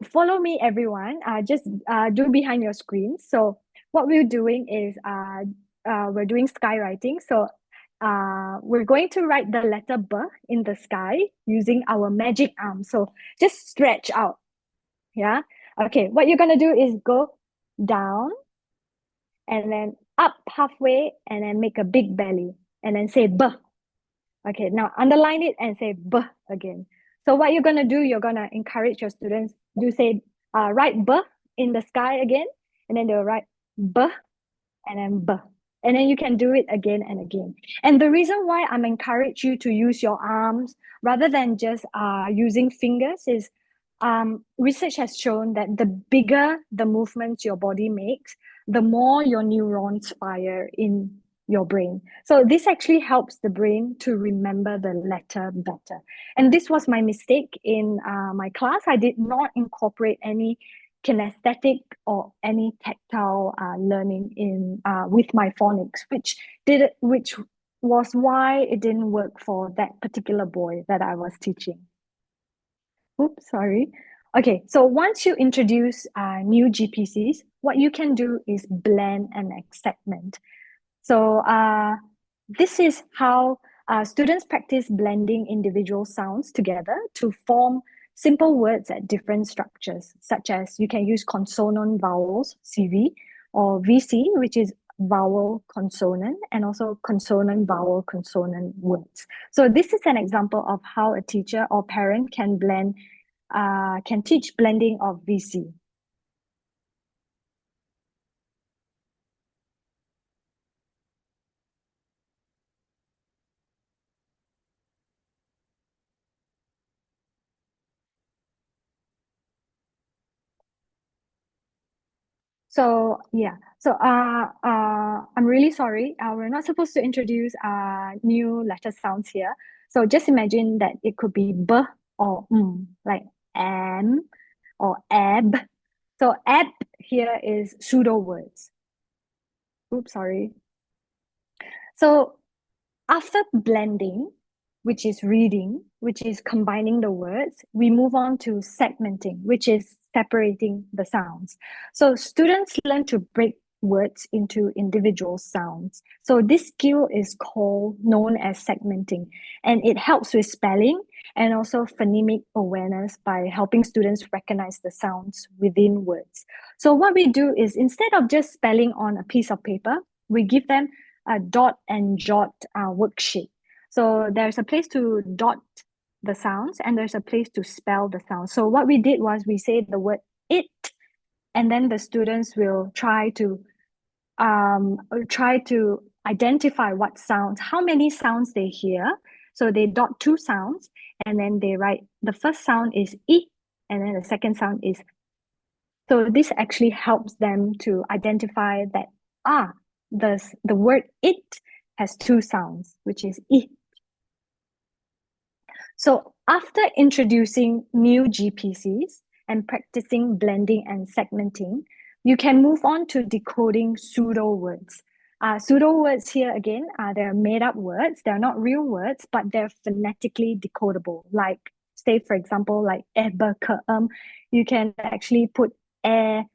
follow me, everyone. Just do behind your screen. So what we're doing is we're doing skywriting. So we're going to write the letter B in the sky using our magic arm. So just stretch out. Yeah. Okay. What you're going to do is go down and then up halfway and then make a big belly and then say B. Okay, now underline it and say B again. So what you're gonna do, you're gonna encourage your students to say, write B in the sky again, and then they'll write B and then B. And then you can do it again and again. And the reason why I'm encourage you to use your arms rather than just using fingers is research has shown that the bigger the movements your body makes, the more your neurons fire in your brain. So this actually helps the brain to remember the letter better. And this was my mistake in my class. I did not incorporate any kinesthetic or any tactile learning in with my phonics, which was why it didn't work for that particular boy that I was teaching. Oops, sorry. Okay, so once you introduce new GPCs, what you can do is blend and acceptment. So this is how students practice blending individual sounds together to form simple words at different structures, such as you can use consonant vowels, CV, or VC, which is vowel consonant, and also consonant vowel consonant words. So this is an example of how a teacher or parent can teach blending of VC. So yeah, so I'm really sorry. We're not supposed to introduce new letter sounds here. So just imagine that it could be B or like M or ab. So ab here is pseudo words. Oops, sorry. So after blending, which is reading, which is combining the words, we move on to segmenting, which is separating the sounds. So students learn to break words into individual sounds. So this skill is known as segmenting, and it helps with spelling and also phonemic awareness by helping students recognize the sounds within words. So what we do is, instead of just spelling on a piece of paper, we give them a dot and jot worksheet. So there's a place to dot the sounds and there's a place to spell the sounds. So what we did was we say the word it, and then the students will try to identify what sounds, how many sounds they hear. So they dot two sounds and then they write the first sound is I, and then the second sound is. So this actually helps them to identify that the word it has two sounds, which is I. So after introducing new GPCs and practicing blending and segmenting, you can move on to decoding pseudo words. Pseudo words here again, they're made up words. They're not real words, but they're phonetically decodable. Like, say, for example, like you can actually put eb,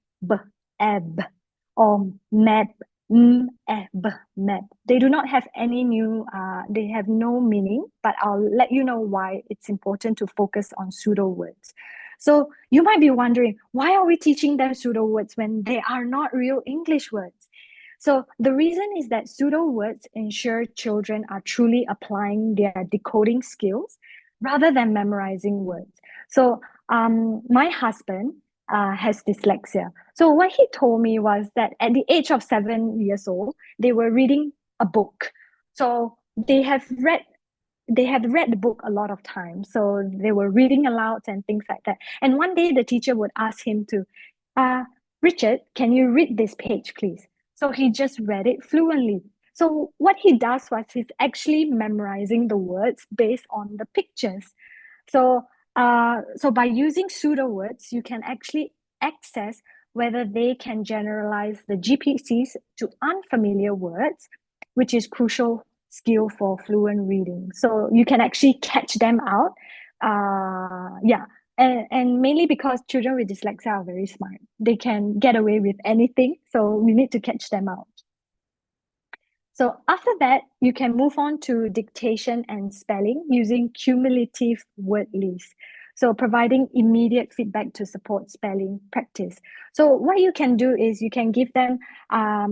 or map, map. They do not have any new, they have no meaning, but I'll let you know why it's important to focus on pseudo words. So you might be wondering, why are we teaching them pseudo words when they are not real English words? So the reason is that pseudo words ensure children are truly applying their decoding skills rather than memorizing words. So my husband has dyslexia. So what he told me was that at the age of 7 years old, they were reading a book. So they have read the book a lot of times. So they were reading aloud and things like that. And one day the teacher would ask him to, Richard, can you read this page, please? So he just read it fluently. So what he does was he's actually memorizing the words based on the pictures. So by using pseudo words, you can actually access whether they can generalize the GPCs to unfamiliar words, which is crucial skill for fluent reading. So you can actually catch them out. And mainly because children with dyslexia are very smart. They can get away with anything. So we need to catch them out. So after that, you can move on to dictation and spelling using cumulative word lists. So providing immediate feedback to support spelling practice. So what you can do is you can give them a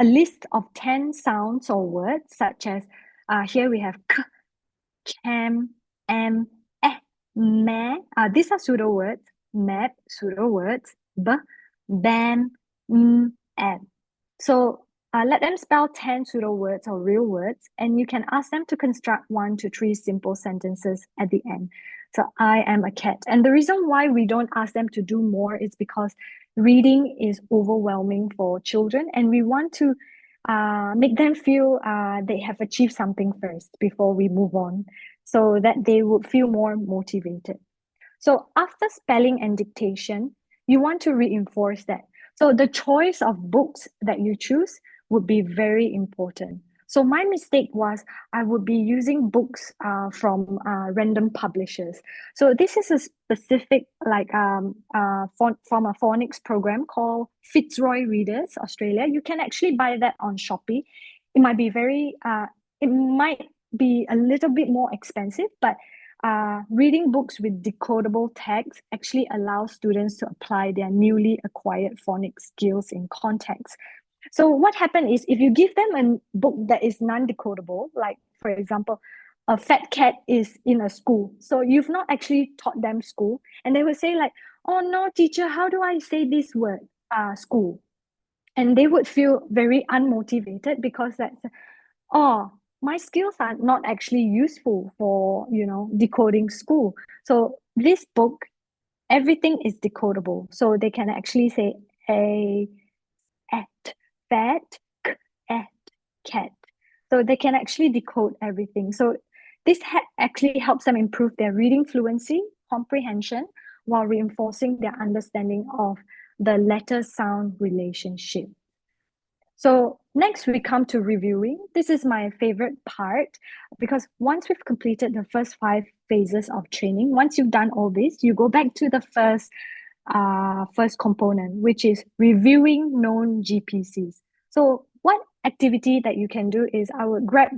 list of 10 sounds or words, such as here we have k, cam, me. These are pseudo words. Map, pseudo words. Bam, ab. So let them spell 10 pseudo words or real words, and you can ask them to construct 1 to 3 simple sentences at the end. So I am a cat. And the reason why we don't ask them to do more is because reading is overwhelming for children, and we want to make them feel they have achieved something first before we move on, so that they would feel more motivated. So after spelling and dictation, you want to reinforce that. So the choice of books that you choose would be very important. So my mistake was I would be using books from random publishers. So this is a specific from a phonics program called Fitzroy Readers Australia. You can actually buy that on Shopee. It might be it might be a little bit more expensive, but reading books with decodable text actually allows students to apply their newly acquired phonics skills in context. So what happens is, if you give them a book that is non-decodable, like for example, a fat cat is in a school. So you've not actually taught them school, and they will say like, "Oh no, teacher, how do I say this word? School." And they would feel very unmotivated because that's, my skills are not actually useful for, decoding school. So this book, everything is decodable. So they can actually say a, at, fat, k, at, cat. So they can actually decode everything. So this actually helps them improve their reading fluency, comprehension, while reinforcing their understanding of the letter sound relationship. So next we come to reviewing. This is my favorite part because once we've completed the first 5 phases of training, once you've done all this, you go back to the first component, which is reviewing known GPCs. So what activity that you can do is I would grab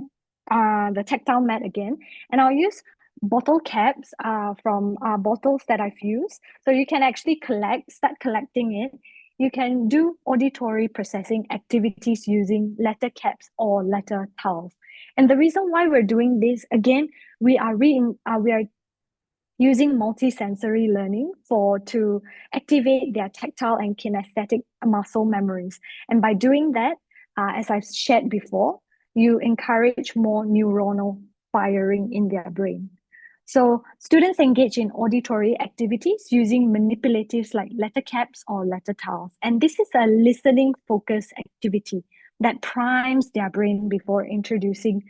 the tactile mat again, and I'll use bottle caps from bottles that I've used. So you can actually start collecting it. You can do auditory processing activities using letter caps or letter tiles. And the reason why we're doing this, again, we are using multisensory learning to activate their tactile and kinesthetic muscle memories. And by doing that, as I've shared before, you encourage more neuronal firing in their brain. So students engage in auditory activities using manipulatives like letter caps or letter tiles. And this is a listening focus activity that primes their brain before introducing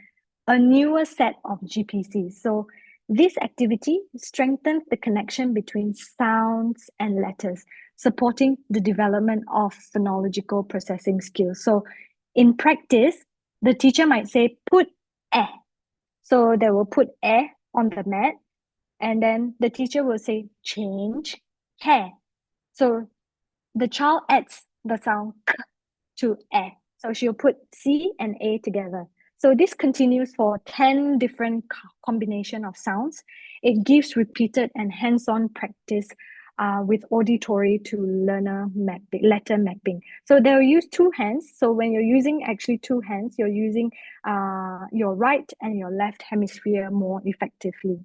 a newer set of GPCs. So this activity strengthens the connection between sounds and letters, supporting the development of phonological processing skills. So in practice, the teacher might say, put eh. So they will put eh on the mat, and then the teacher will say, change hair. So the child adds the sound k to eh. So she'll put C and A together. So this continues for 10 different combination of sounds. It gives repeated and hands-on practice with auditory to learner mapping, letter mapping. So they'll use 2 hands. So when you're using actually 2 hands, you're using your right and your left hemisphere more effectively.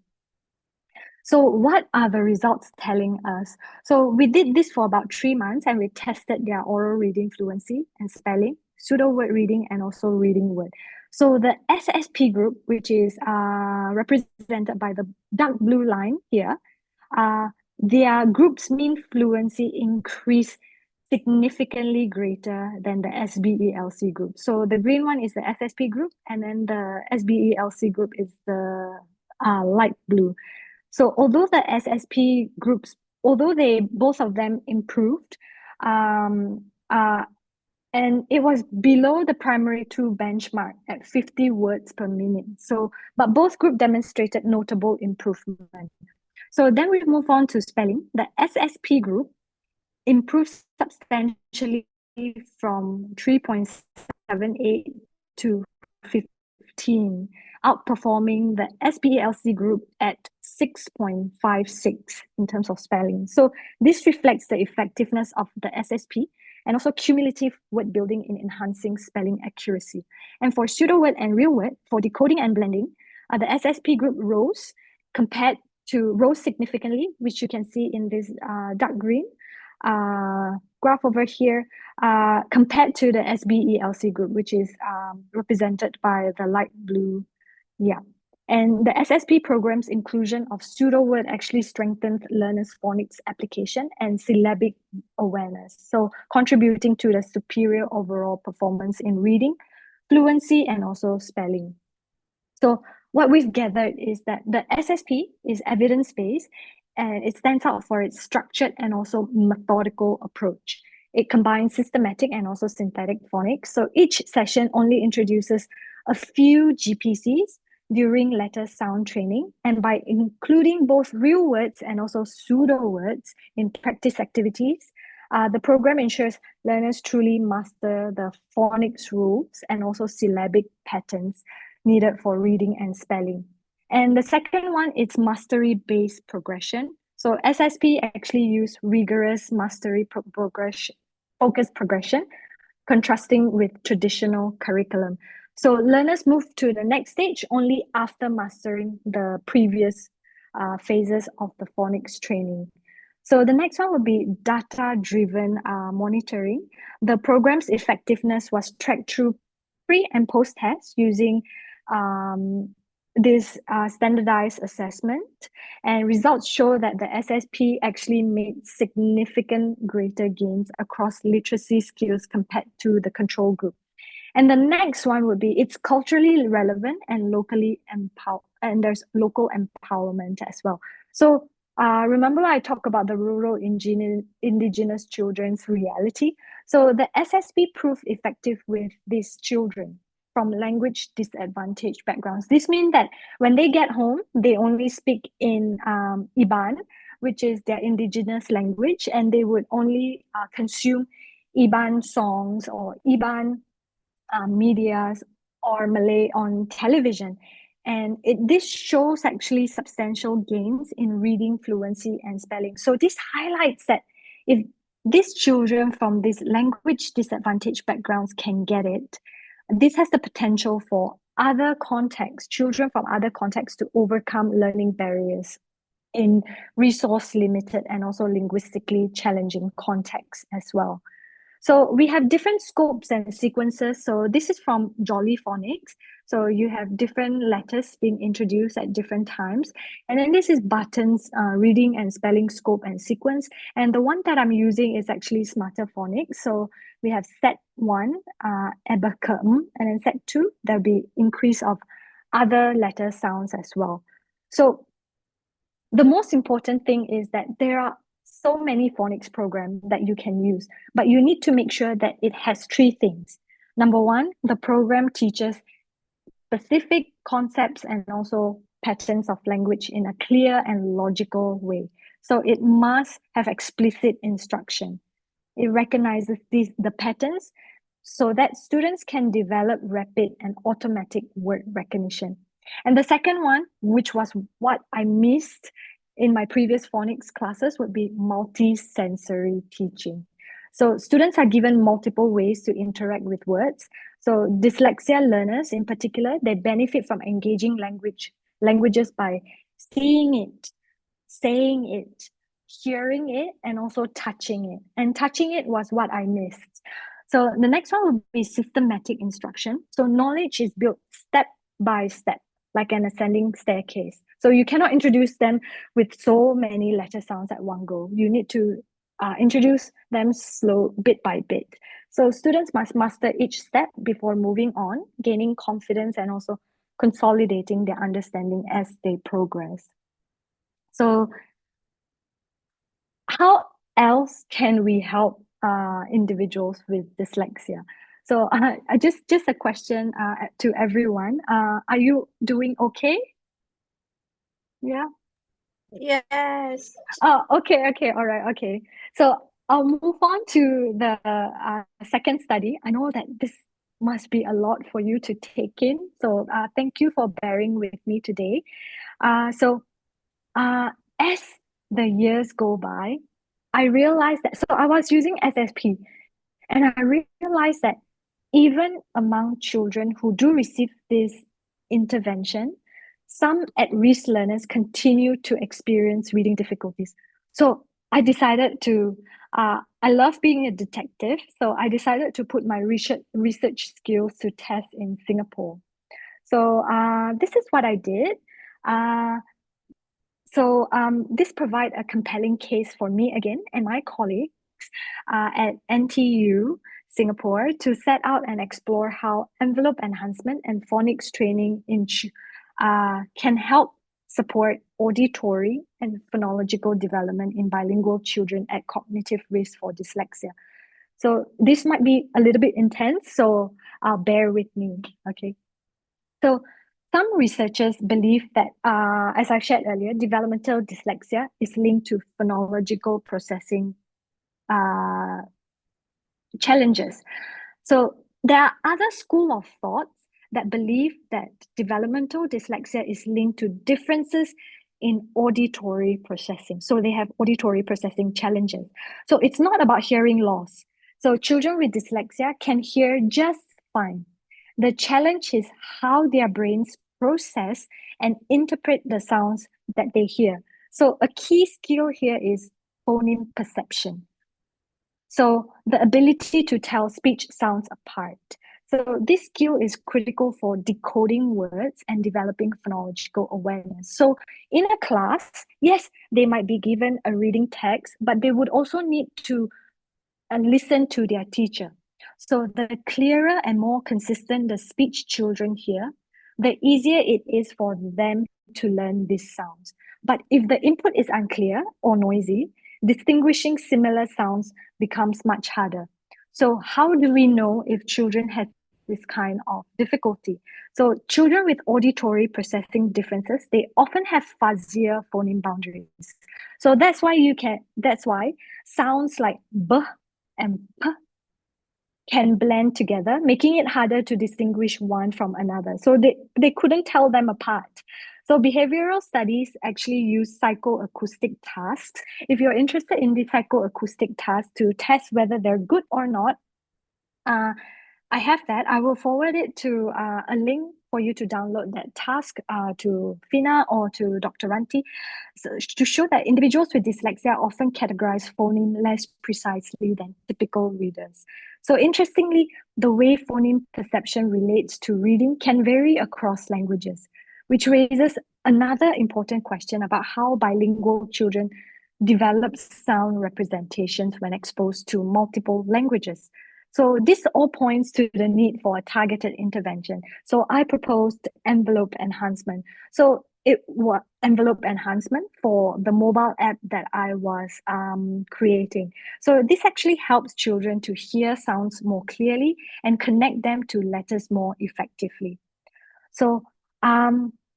So what are the results telling us? So we did this for about 3 months, and we tested their oral reading fluency and spelling, pseudo word reading, and also reading word. So the SSP group, which is represented by the dark blue line here, their group's mean fluency increased significantly greater than the SBELC group. So the green one is the SSP group, and then the SBELC group is the light blue. So although the SSP groups, although both of them improved, and it was below the primary 2 benchmark at 50 words per minute. So, but both groups demonstrated notable improvement. So then we move on to spelling. The SSP group improved substantially from 3.78 to 15, outperforming the SBELC group at 6.56 in terms of spelling. So this reflects the effectiveness of the SSP and also cumulative word building in enhancing spelling accuracy. And for pseudo word and real word, for decoding and blending, the SSP group rose significantly, which you can see in this dark green graph over here, compared to the SBELC group, which is represented by the light blue. Yeah. And the SSP program's inclusion of pseudo word actually strengthened learners' phonics application and syllabic awareness, so contributing to the superior overall performance in reading, fluency, and also spelling. So what we've gathered is that the SSP is evidence-based, and it stands out for its structured and also methodical approach. It combines systematic and also synthetic phonics. So each session only introduces a few GPCs during letter sound training. And by including both real words and also pseudo words in practice activities, the program ensures learners truly master the phonics rules and also syllabic patterns needed for reading and spelling. And the second one is mastery-based progression. So SSP actually use rigorous mastery focused progression, contrasting with traditional curriculum. So learners move to the next stage only after mastering the previous phases of the phonics training. So the next one would be data-driven monitoring. The program's effectiveness was tracked through pre and post tests using this standardized assessment, and results show that the SSP actually made significant greater gains across literacy skills compared to the control group. And the next one would be it's culturally relevant and locally empowered, and there's local empowerment as well. So Remember I talked about the rural indigenous children's reality. So the SSP proved effective with these children from language disadvantaged backgrounds. This means that when they get home, they only speak in Iban, which is their indigenous language, and they would only consume Iban songs or Iban medias or Malay on television. And this shows actually substantial gains in reading fluency and spelling. So this highlights that if these children from these language disadvantaged backgrounds can get it, this has the potential for other contexts, children from other contexts to overcome learning barriers in resource limited and also linguistically challenging contexts as well. So we have different scopes and sequences. So this is from Jolly Phonics. So you have different letters being introduced at different times. And then this is Button's reading and spelling scope and sequence. And the one that I'm using is actually Smarter Phonics. So we have set 1, Abacum, and then set 2, there'll be increase of other letter sounds as well. So the most important thing is that there are so many phonics programs that you can use, but you need to make sure that it has 3 things. Number 1, the program teaches specific concepts and also patterns of language in a clear and logical way. So it must have explicit instruction. It recognizes the patterns so that students can develop rapid and automatic word recognition. And the second one, which was what I missed in my previous phonics classes, would be multi-sensory teaching. So students are given multiple ways to interact with words. So dyslexia learners in particular, they benefit from engaging languages by seeing it, saying it, hearing it, and also touching it. And touching it was what I missed. So the next one would be systematic instruction. So knowledge is built step by step, like an ascending staircase. So you cannot introduce them with so many letter sounds at one go. You need to introduce them slow, bit by bit. So students must master each step before moving on, gaining confidence and also consolidating their understanding as they progress. So how else can we help individuals with dyslexia? So just a question to everyone. Are you doing okay? Yeah. Yes. Oh, okay. All right. Okay. So I'll move on to the second study. I know that this must be a lot for you to take in. So thank you for bearing with me today. So as the years go by, I realized that, so I was using SSP, and I realized that even among children who do receive this intervention, some at-risk learners continue to experience reading difficulties. So I decided to, I love being a detective, so I decided to put my research skills to test in Singapore. So this is what I did. So this provide a compelling case for me again and my colleagues at NTU Singapore to set out and explore how envelope enhancement and phonics training can help support auditory and phonological development in bilingual children at cognitive risk for dyslexia. So this might be a little bit intense, so bear with me, okay? So some researchers believe that, as I shared earlier, developmental dyslexia is linked to phonological processing challenges. So there are other school of thoughts that believe that developmental dyslexia is linked to differences in auditory processing. So they have auditory processing challenges. So it's not about hearing loss. So children with dyslexia can hear just fine. The challenge is how their brains process and interpret the sounds that they hear. So a key skill here is phoneme perception. So the ability to tell speech sounds apart. So this skill is critical for decoding words and developing phonological awareness. So in a class, yes, they might be given a reading text, but they would also need to listen to their teacher. So the clearer and more consistent the speech children hear, the easier it is for them to learn these sounds. But if the input is unclear or noisy, distinguishing similar sounds becomes much harder. So how do we know if children have this kind of difficulty? So children with auditory processing differences, they often have fuzzier phoneme boundaries. So that's why sounds like b and p can blend together, making it harder to distinguish one from another. So they couldn't tell them apart. So behavioral studies actually use psychoacoustic tasks. If you're interested in the psychoacoustic tasks to test whether they're good or not, I have that. I will forward it to a link for you to download that task to Fina or to Dr. Ranti, so, to show that individuals with dyslexia often categorize phoneme less precisely than typical readers. So interestingly, the way phoneme perception relates to reading can vary across languages, which raises another important question about how bilingual children develop sound representations when exposed to multiple languages. So this all points to the need for a targeted intervention. So I proposed envelope enhancement. So it was envelope enhancement for the mobile app that I was creating. So this actually helps children to hear sounds more clearly and connect them to letters more effectively. So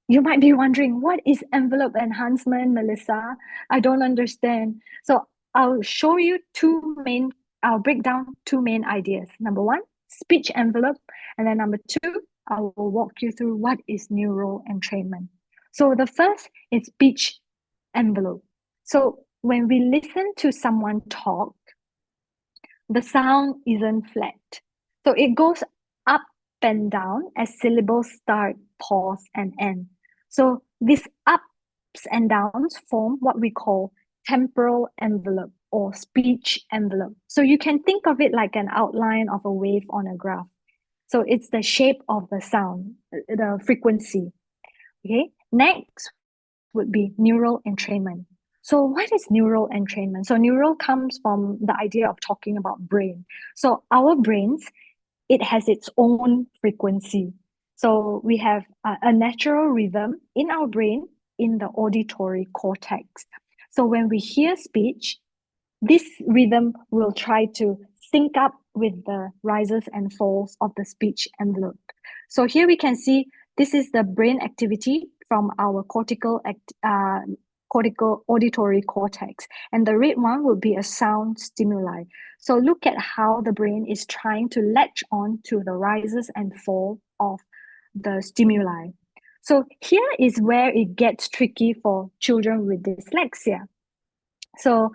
you might be wondering, what is envelope enhancement, Mellisa? I don't understand. So I'll break down two main ideas. Number one, speech envelope. And then number two, I will walk you through what is neural entrainment. So the first is speech envelope. So when we listen to someone talk, the sound isn't flat. So it goes up and down as syllables start, pause, and end. So these ups and downs form what we call temporal envelope or speech envelope. So you can think of it like an outline of a wave on a graph. So it's the shape of the sound, the frequency. Okay. Next would be neural entrainment. So what is neural entrainment? So neural comes from the idea of talking about brain. So our brains, it has its own frequency. So we have a natural rhythm in our brain in the auditory cortex. So when we hear speech, this rhythm will try to sync up with the rises and falls of the speech envelope. So here we can see this is the brain activity from our cortical auditory cortex, and the red one will be a sound stimuli. So look at how the brain is trying to latch on to the rises and fall of the stimuli. So here is where it gets tricky for children with dyslexia. So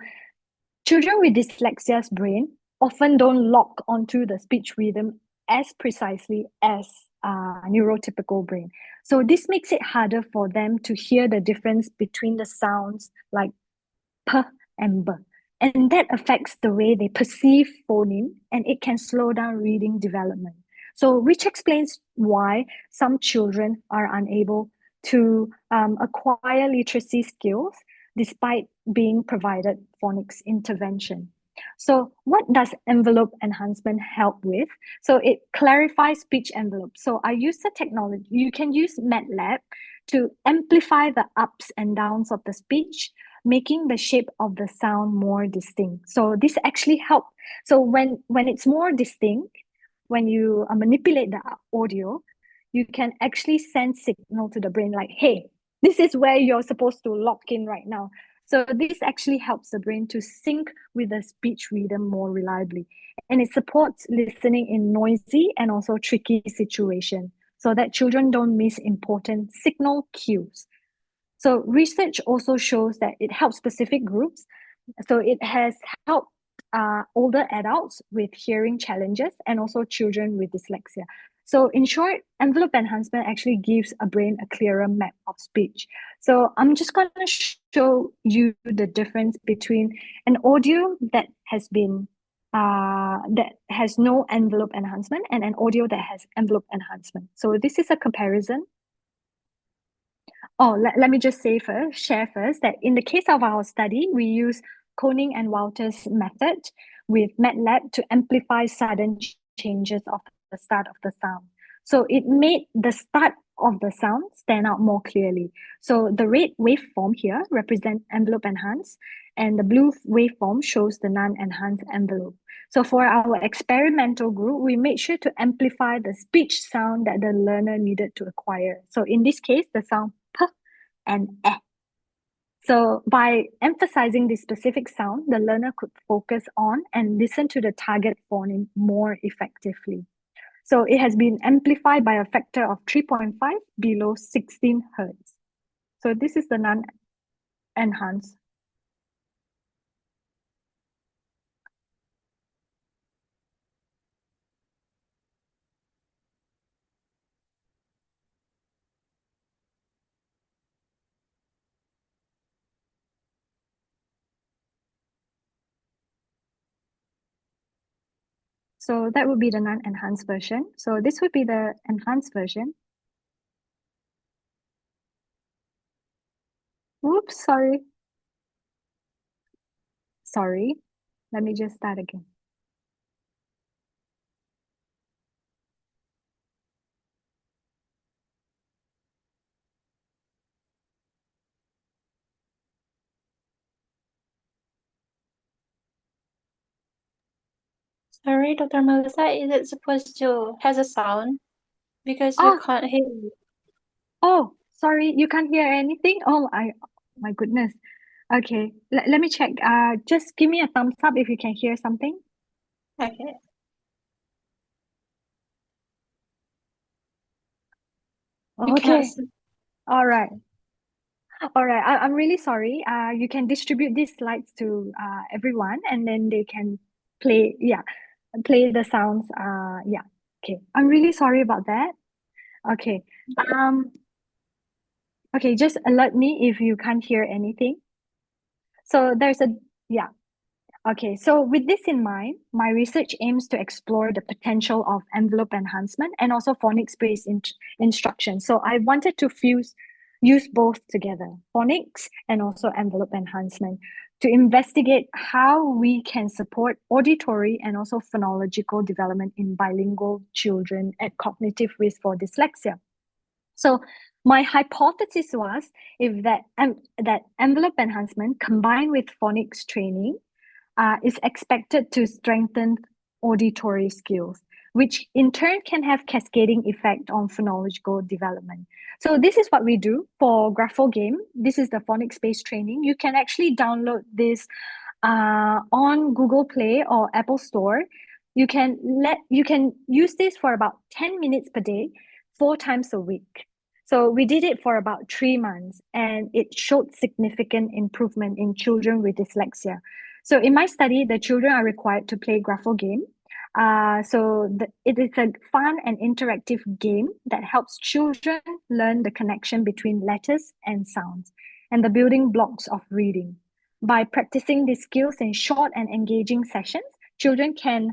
children with dyslexia's brain often don't lock onto the speech rhythm as precisely as neurotypical brain. So this makes it harder for them to hear the difference between the sounds like p and b. And that affects the way they perceive phoneme, and it can slow down reading development. So which explains why some children are unable to acquire literacy skills despite being provided phonics intervention. So what does envelope enhancement help with? So it clarifies speech envelope. So I use the technology. You can use MATLAB to amplify the ups and downs of the speech, making the shape of the sound more distinct. So this actually helps. So when it's more distinct, when you manipulate the audio, you can actually send signal to the brain like, hey, this is where you're supposed to lock in right now. So this actually helps the brain to sync with the speech rhythm more reliably. And it supports listening in noisy and also tricky situations so that children don't miss important signal cues. So research also shows that it helps specific groups. So it has helped older adults with hearing challenges and also children with dyslexia. So in short, envelope enhancement actually gives a brain a clearer map of speech. So I'm just going to show you the difference between an audio that has no envelope enhancement and an audio that has envelope enhancement. So this is a comparison. Oh, let me just share first that in the case of our study, we use Koning and Walter's method with MATLAB to amplify sudden changes of the start of the sound. So it made the start of the sound stand out more clearly. So the red waveform here represents envelope enhanced, and the blue waveform shows the non-enhanced envelope. So for our experimental group, we made sure to amplify the speech sound that the learner needed to acquire. So in this case, the sound p and eh. So by emphasizing this specific sound, the learner could focus on and listen to the target phoneme more effectively. So it has been amplified by a factor of 3.5 below 16 hertz. So this is the non-enhanced. So that would be the non-enhanced version. So this would be the enhanced version. Whoops, sorry. Sorry. Let me just start again. Sorry, Dr. Mellisa, is it supposed to has a sound? Because we Oh, can't hear you. oh, sorry, you can't hear anything? Oh, my goodness. Okay, let me check. Just give me a thumbs up if you can hear something. Okay. We can't Okay, see. all right. All right, I'm really sorry. You can distribute these slides to everyone, and then they can play, yeah, play the sounds. Yeah. Okay. I'm really sorry about that. Okay. Okay, just alert me if you can't hear anything. So there's a, yeah. Okay, so with this in mind, my research aims to explore the potential of envelope enhancement and also phonics-based instruction. So I wanted to use both together, phonics and also envelope enhancement, to investigate how we can support auditory and also phonological development in bilingual children at cognitive risk for dyslexia. So my hypothesis was if that envelope enhancement combined with phonics training is expected to strengthen auditory skills, which in turn can have cascading effect on phonological development. So this is what we do for Grapho Game. This is the phonics-based training. You can actually download this on Google Play or Apple Store. You can use this for about 10 minutes per day, 4 times a week. So we did it for about 3 months, and it showed significant improvement in children with dyslexia. So in my study, the children are required to play Grapho Game. It is a fun and interactive game that helps children learn the connection between letters and sounds and the building blocks of reading. By practicing these skills in short and engaging sessions, children can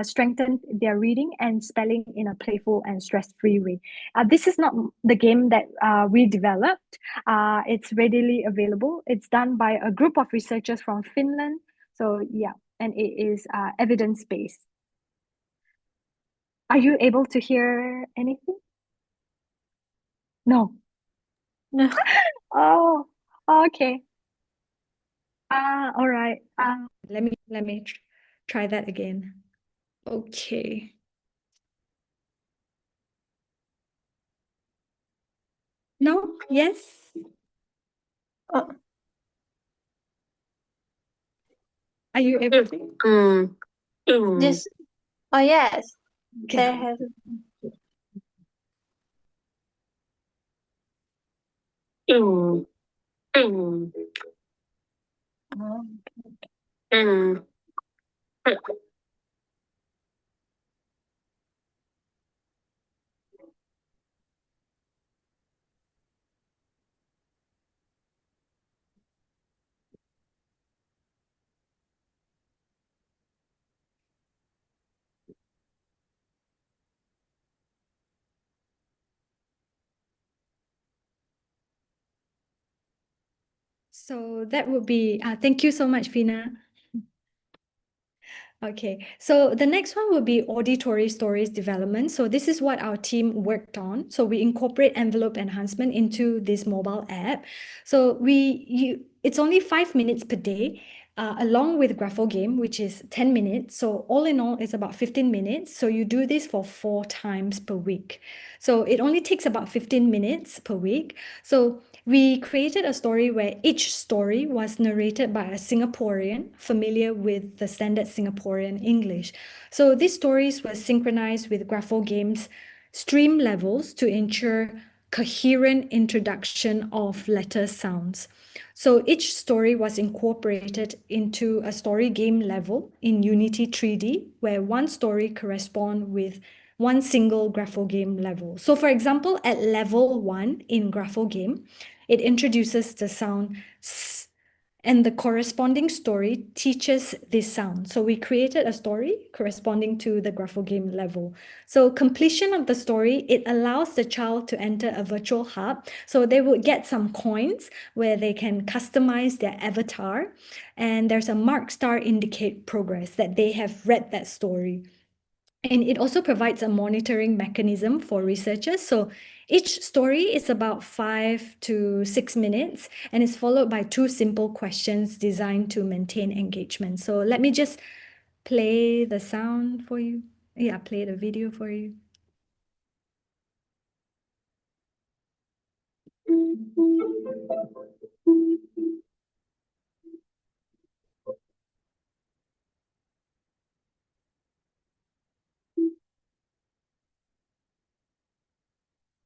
strengthen their reading and spelling in a playful and stress-free way. This is not the game that we developed. It's readily available. It's done by a group of researchers from Finland. So yeah, and it is evidence-based. Are you able to hear anything? No. No. Oh, okay. All right. Let me try that again. Okay. No? Yes? Oh, Are you able to? this. Oh yes. Okay. There has. Oh. So that would be, thank you so much, Fina. Okay, so the next one will be auditory stories development. So this is what our team worked on. So we incorporate envelope enhancement into this mobile app. So it's only 5 minutes per day, along with grapho game, which is 10 minutes. So all in all, it's about 15 minutes. So you do this for 4 times per week. So it only takes about 15 minutes per week. So we created a story where each story was narrated by a Singaporean familiar with the standard Singaporean English. So these stories were synchronized with grapho games stream levels to ensure coherent introduction of letter sounds. So each story was incorporated into a story game level in Unity 3D, where one story corresponds with one single grapho game level. So for example, at level 1 in grapho game, it introduces the sound s, and the corresponding story teaches this sound. So we created a story corresponding to the grapho game level. So completion of the story, it allows the child to enter a virtual hub. So they would get some coins where they can customize their avatar. And there's a mark star indicate progress that they have read that story. And it also provides a monitoring mechanism for researchers. So each story is about 5 to 6 minutes and is followed by 2 simple questions designed to maintain engagement. So let me just play the sound for you. Yeah, play the video for you.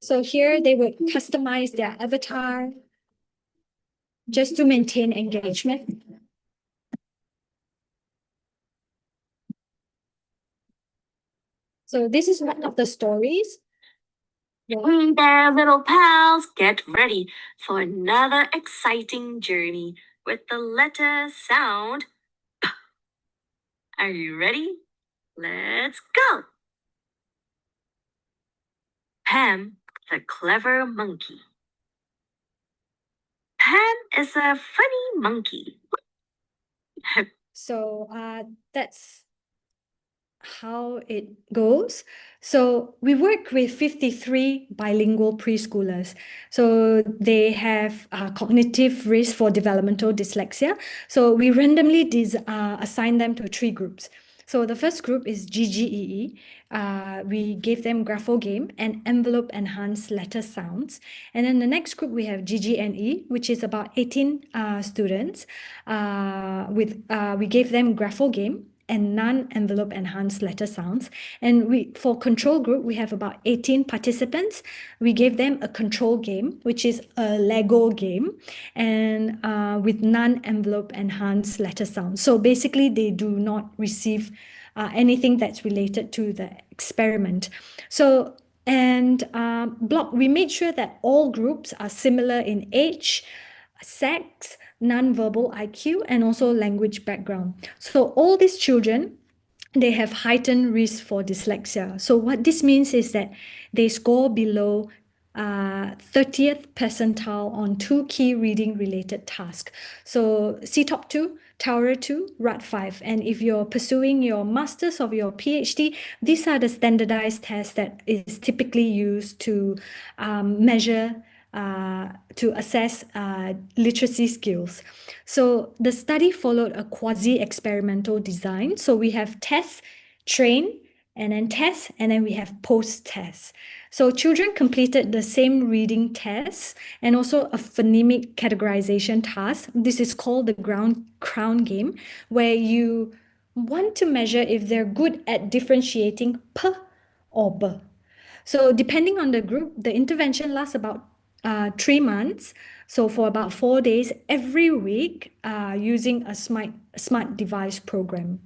So here they would customize their avatar just to maintain engagement. So this is one of the stories. Hey there, little pals. Get ready for another exciting journey with the letter sound. Are you ready? Let's go. Pam, the clever monkey. Pam is a funny monkey. So that's how it goes. So we work with 53 bilingual preschoolers. So they have cognitive risk for developmental dyslexia. So we randomly assign them to 3 groups. So the first group is GGEE. We gave them grapho game and envelope enhanced letter sounds. And then the next group we have GGNE, which is about 18 students. We gave them grapho game and non-envelope enhanced letter sounds. And for control group, we have about 18 participants. We gave them a control game, which is a Lego game, and with non-envelope enhanced letter sounds. So basically, they do not receive anything that's related to the experiment. So, and we made sure that all groups are similar in age, sex, non-verbal IQ, and also language background. So all these children, they have heightened risk for dyslexia. So what this means is that they score below 30th percentile on 2 key reading related tasks. So CTOP 2, Tower 2, RUT 5. And if you're pursuing your master's or your PhD, these are the standardized tests that is typically used to measure to assess literacy skills. So the study followed a quasi-experimental design. So we have test, train, and then test, and then we have post-test. So children completed the same reading tests and also a phonemic categorization task. This is called the crown game, where you want to measure if they're good at differentiating p or b. So depending on the group, the intervention lasts about 3 months. So for about 4 days every week using a smart device program.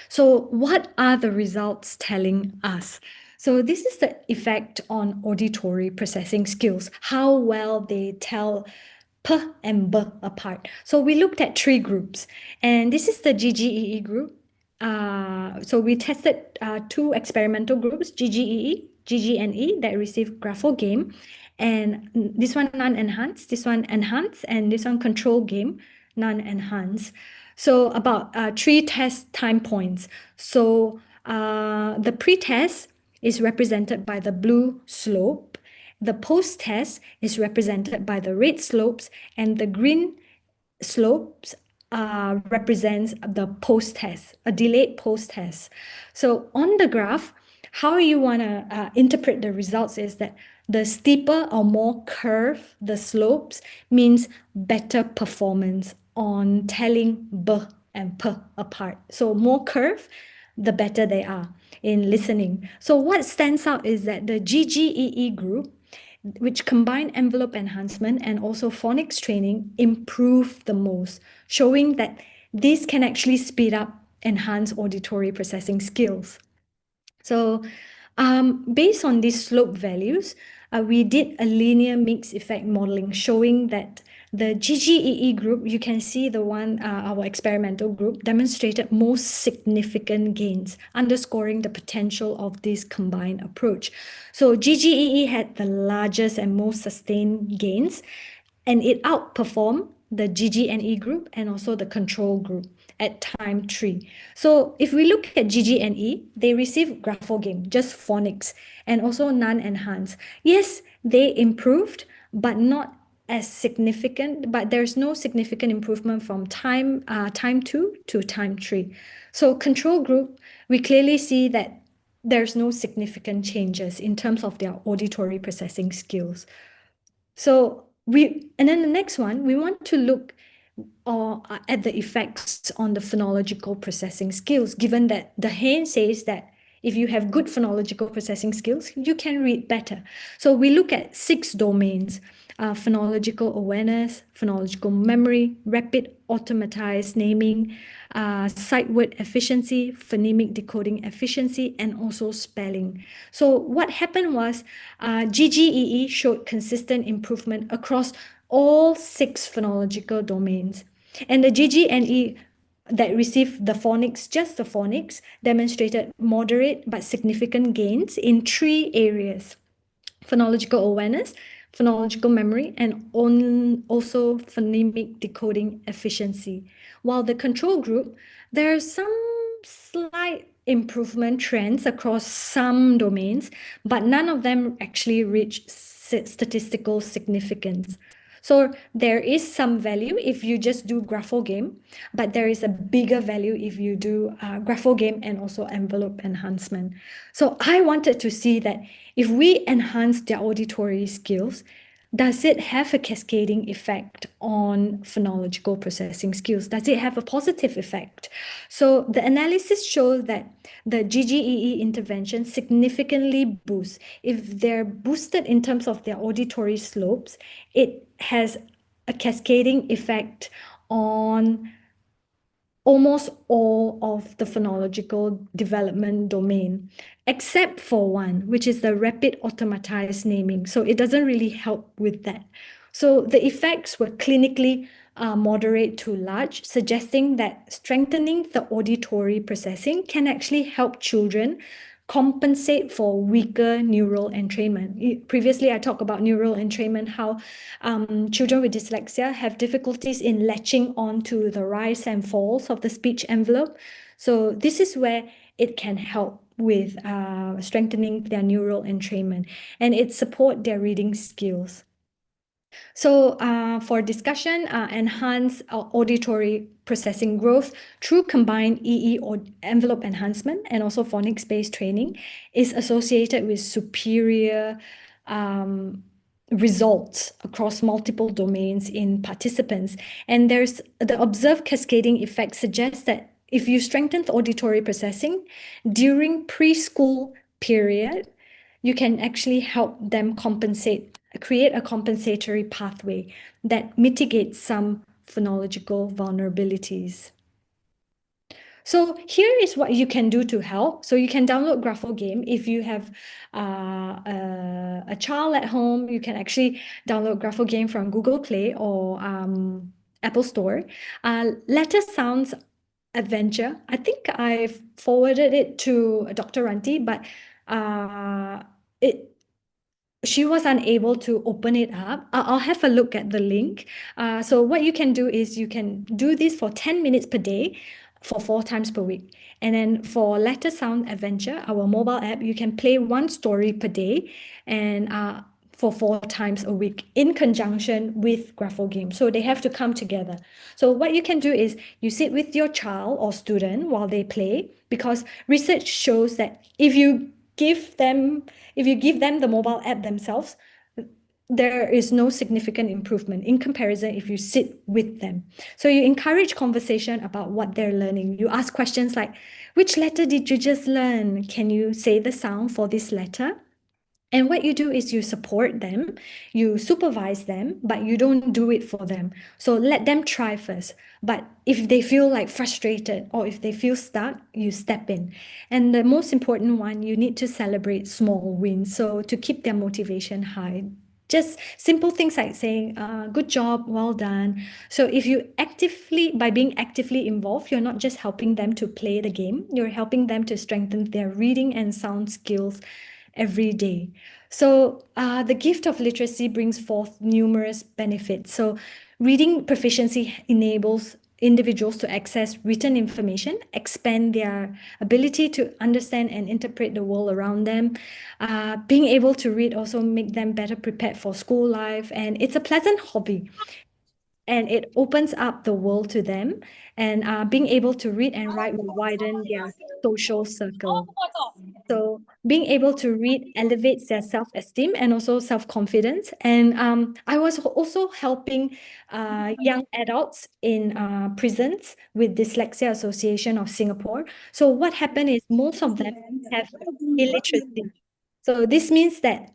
So what are the results telling us? So this is the effect on auditory processing skills, how well they tell P and B apart. So we looked at 3 groups, and this is the GGEE group. So we tested 2 experimental groups, GGEE, GGNE, that received grapho game, and this one non-enhanced, this one enhanced, and this one control game, non-enhanced. So about 3 test time points. So the pre-test is represented by the blue slope. The post-test is represented by the red slopes, and the green slopes represents the post-test, a delayed post-test. So on the graph, how you want to interpret the results is that the steeper or more curved the slopes means better performance on telling B and P apart. So more curved, the better they are in listening. So what stands out is that the GGEE group, which combine envelope enhancement and also phonics training, improve the most, showing that this can actually speed up enhanced auditory processing skills. So based on these slope values, we did a linear mix effect modeling showing that the GGEE group, you can see the one, our experimental group, demonstrated most significant gains, underscoring the potential of this combined approach. So GGEE had the largest and most sustained gains, and it outperformed the GGNE group and also the control group at time 3. So if we look at GGNE, they receive graphogame, just phonics, and also non-enhanced. Yes, they improved, but not as significant, but there's no significant improvement from time 2 to time 3. So control group, we clearly see that there's no significant changes in terms of their auditory processing skills. So and then the next one, we want to look at the effects on the phonological processing skills, given that the Hain says that if you have good phonological processing skills, you can read better. So we look at 6 domains: phonological awareness, phonological memory, rapid automatized naming, sight word efficiency, phonemic decoding efficiency, and also spelling. So what happened was GGEE showed consistent improvement across all 6 phonological domains. And the GGNE that received the phonics, just the phonics, demonstrated moderate but significant gains in 3 areas: phonological awareness, phonological memory, and also phonemic decoding efficiency. While the control group, there are some slight improvement trends across some domains, but none of them actually reached statistical significance. So there is some value if you just do graphogame, but there is a bigger value if you do graphogame and also envelope enhancement. So I wanted to see that if we enhance their auditory skills, does it have a cascading effect on phonological processing skills? Does it have a positive effect? So the analysis shows that the GGEE intervention significantly boosts. If they're boosted in terms of their auditory slopes, it has a cascading effect on almost all of the phonological development domain, except for one, which is the rapid automatized naming. So it doesn't really help with that. So the effects were clinically moderate to large, suggesting that strengthening the auditory processing can actually help children compensate for weaker neural entrainment. Previously, I talked about neural entrainment, how children with dyslexia have difficulties in latching onto the rise and falls of the speech envelope. So this is where it can help with strengthening their neural entrainment, and it support their reading skills. So for discussion, enhance auditory processing growth through combined EE or envelope enhancement and also phonics-based training is associated with superior results across multiple domains in participants. And there's the observed cascading effect suggests that if you strengthen the auditory processing during preschool period, you can actually help them create a compensatory pathway that mitigates some phonological vulnerabilities. So here is what you can do to help. So you can download Graphogame. If you have a child at home, you can actually download Graphogame from Google Play or Apple Store. Letter Sounds Adventure. I think I've forwarded it to Dr. Ranti, but she was unable to open it up. I'll have a look at the link. So what you can do is you can do this for 10 minutes per day for 4 times per week. And then for Letter Sound Adventure, our mobile app, you can play one story per day and for 4 times a week in conjunction with Grapho Game. So they have to come together. So what you can do is you sit with your child or student while they play, because research shows that if you give them the mobile app themselves, there is no significant improvement in comparison if you sit with them. So you encourage conversation about what they're learning. You ask questions like, which letter did you just learn? Can you say the sound for this letter? And what you do is you support them, you supervise them, but you don't do it for them. So let them try first. But if they feel like frustrated or if they feel stuck, you step in. And the most important one, you need to celebrate small wins. So to keep their motivation high. Just simple things like saying, good job, well done. So if you by being actively involved, you're not just helping them to play the game, you're helping them to strengthen their reading and sound skills every day. So the gift of literacy brings forth numerous benefits. So reading proficiency enables individuals to access written information, expand their ability to understand and interpret the world around them. Being able to read also make them better prepared for school life, and it's a pleasant hobby. And it opens up the world to them, and being able to read and write will widen their social circle. So being able to read elevates their self-esteem and also self-confidence. And I was also helping young adults in prisons with Dyslexia Association of Singapore. So what happened is most of them have illiteracy. So this means that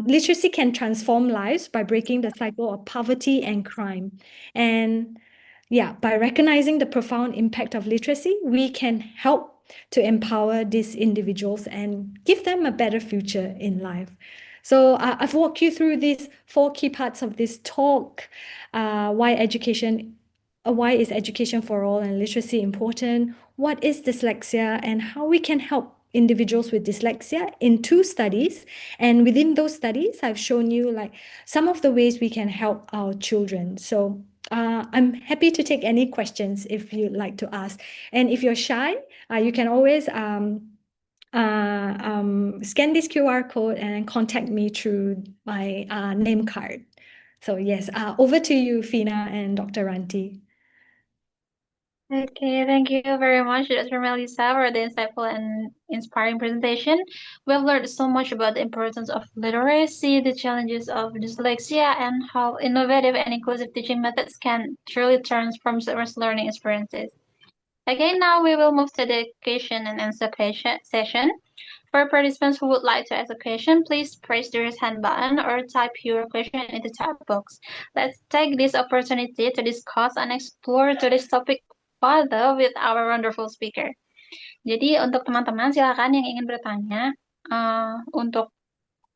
literacy can transform lives by breaking the cycle of poverty and crime. And yeah, by recognizing the profound impact of literacy, we can help to empower these individuals and give them a better future in life. So I've walked you through these 4 key parts of this talk. Why is education for all and literacy important? What is dyslexia and how we can help individuals with dyslexia in 2 studies. And within those studies, I've shown you like some of the ways we can help our children. So I'm happy to take any questions if you'd like to ask. And if you're shy, you can always scan this QR code and contact me through my name card. So yes, over to you, Fina and Dr. Ranti. Okay, thank you very much, Dr. Mellisa, for the insightful and inspiring presentation. We've learned so much about the importance of literacy, the challenges of dyslexia, and how innovative and inclusive teaching methods can truly transform students' learning experiences. Again, now we will move to the question and answer session. For participants who would like to ask a question, please press the raise hand button or type your question in the chat box. Let's take this opportunity to discuss and explore today's topic further with our wonderful speaker. Jadi untuk teman-teman silakan yang ingin bertanya untuk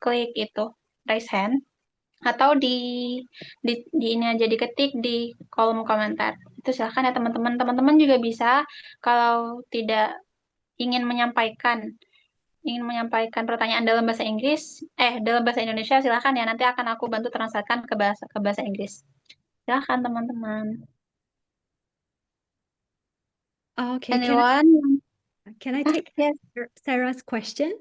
klik itu raise hand atau di ini aja diketik di kolom komentar. Itu silakan ya teman-teman. Teman-teman juga bisa kalau tidak ingin menyampaikan pertanyaan dalam bahasa Inggris, dalam bahasa Indonesia, silakan ya. Nanti akan aku bantu translatekan ke bahasa Inggris. Silakan teman-teman. Okay, Anyone? can I take Yes. Sarah's question?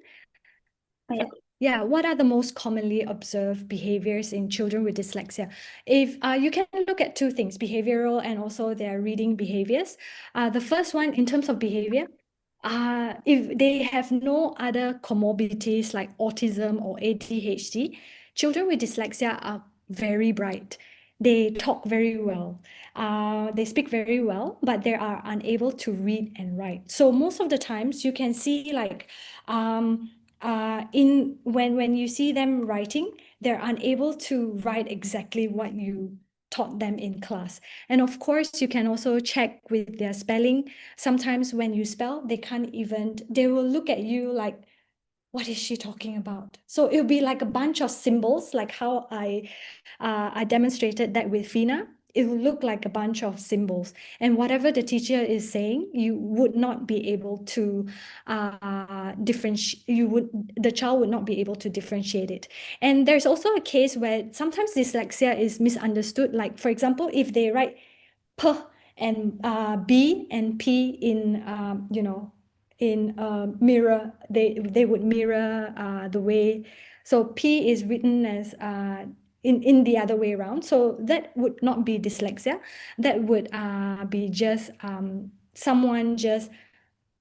Oh, yeah. Yeah, what are the most commonly observed behaviors in children with dyslexia? If you can look at 2 things, behavioral and also their reading behaviors. The first one, in terms of behavior, if they have no other comorbidities like autism or ADHD, children with dyslexia are very bright. They talk very well. They speak very well, but they are unable to read and write. So most of the times you can see like when you see them writing, they're unable to write exactly what you taught them in class. And of course, you can also check with their spelling. Sometimes when you spell, they will look at you like, what is she talking about? So it'll be like a bunch of symbols, like how I demonstrated that with Fina. it will look like a bunch of symbols, and whatever the teacher is saying, you would not be able to differentiate. The child would not be able to differentiate it. And there's also a case where sometimes dyslexia is misunderstood. Like, for example, if they write P and B and P in in mirror, they would mirror the way. So P is written as in the other way around. So that would not be dyslexia. That would be just someone just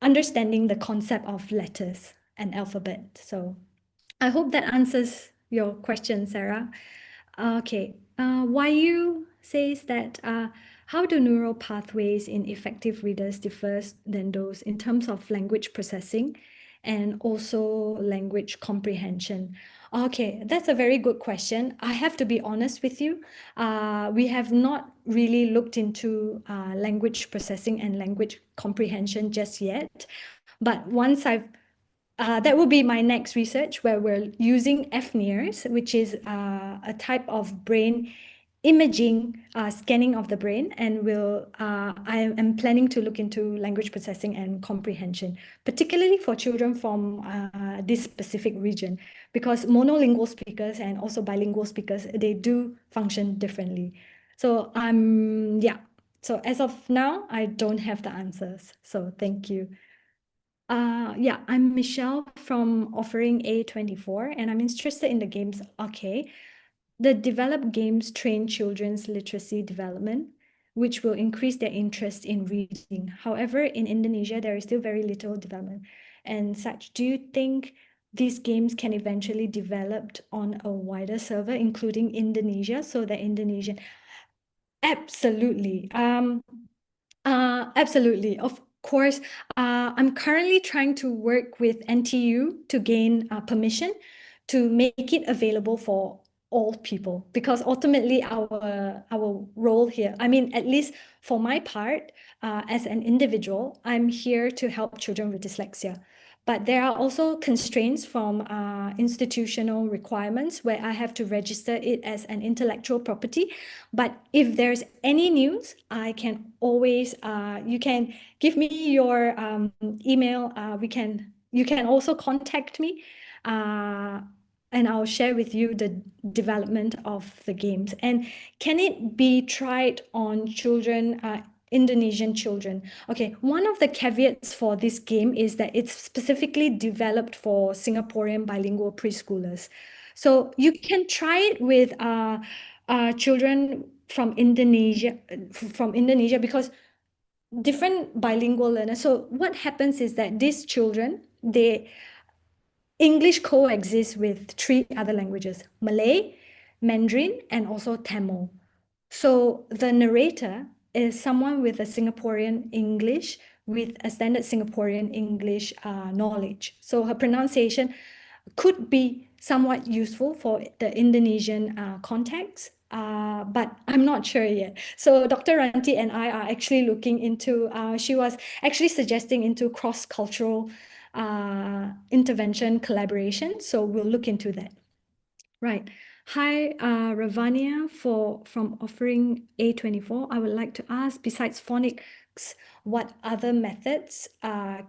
understanding the concept of letters and alphabet. So I hope that answers your question, Sarah. Okay. Yu says that how do neural pathways in effective readers differ than those in terms of language processing and also language comprehension? Okay, that's a very good question. I have to be honest with you. We have not really looked into language processing and language comprehension just yet. But once that will be my next research, where we're using FNIRS, which is a type of brain imaging scanning of the brain, and I am planning to look into language processing and comprehension, particularly for children from this specific region, because monolingual speakers and also bilingual speakers, they do function differently. So yeah. So as of now, I don't have the answers. So thank you. Yeah, I'm Michelle from Offering A24, and I'm interested in the games. Okay. The developed games train children's literacy development, which will increase their interest in reading. However, in Indonesia, there is still very little development and such. Do you think these games can eventually develop on a wider server, including Indonesia, so that Indonesian? Absolutely. Absolutely. Of course, I'm currently trying to work with NTU to gain permission to make it available for all people, because ultimately our role here, I mean, at least for my part, as an individual, I'm here to help children with dyslexia. But there are also constraints from institutional requirements where I have to register it as an intellectual property. But if there's any news, I can always, you can give me your email. You can also contact me, and I'll share with you the development of the games. And can it be tried on children, Indonesian children? Okay, one of the caveats for this game is that it's specifically developed for Singaporean bilingual preschoolers. So you can try it with children from Indonesia, because different bilingual learners. So what happens is that these children, English coexists with 3 other languages: Malay, Mandarin, and also Tamil. So the narrator is someone with a Singaporean English, with a standard Singaporean English knowledge. So her pronunciation could be somewhat useful for the Indonesian context, but I'm not sure yet. So Dr. Ranti and I are actually looking into, she was actually suggesting into cross-cultural intervention collaboration. So we'll look into that. Right. Hi, Ravania from Offering A24. I would like to ask, besides phonics, what other methods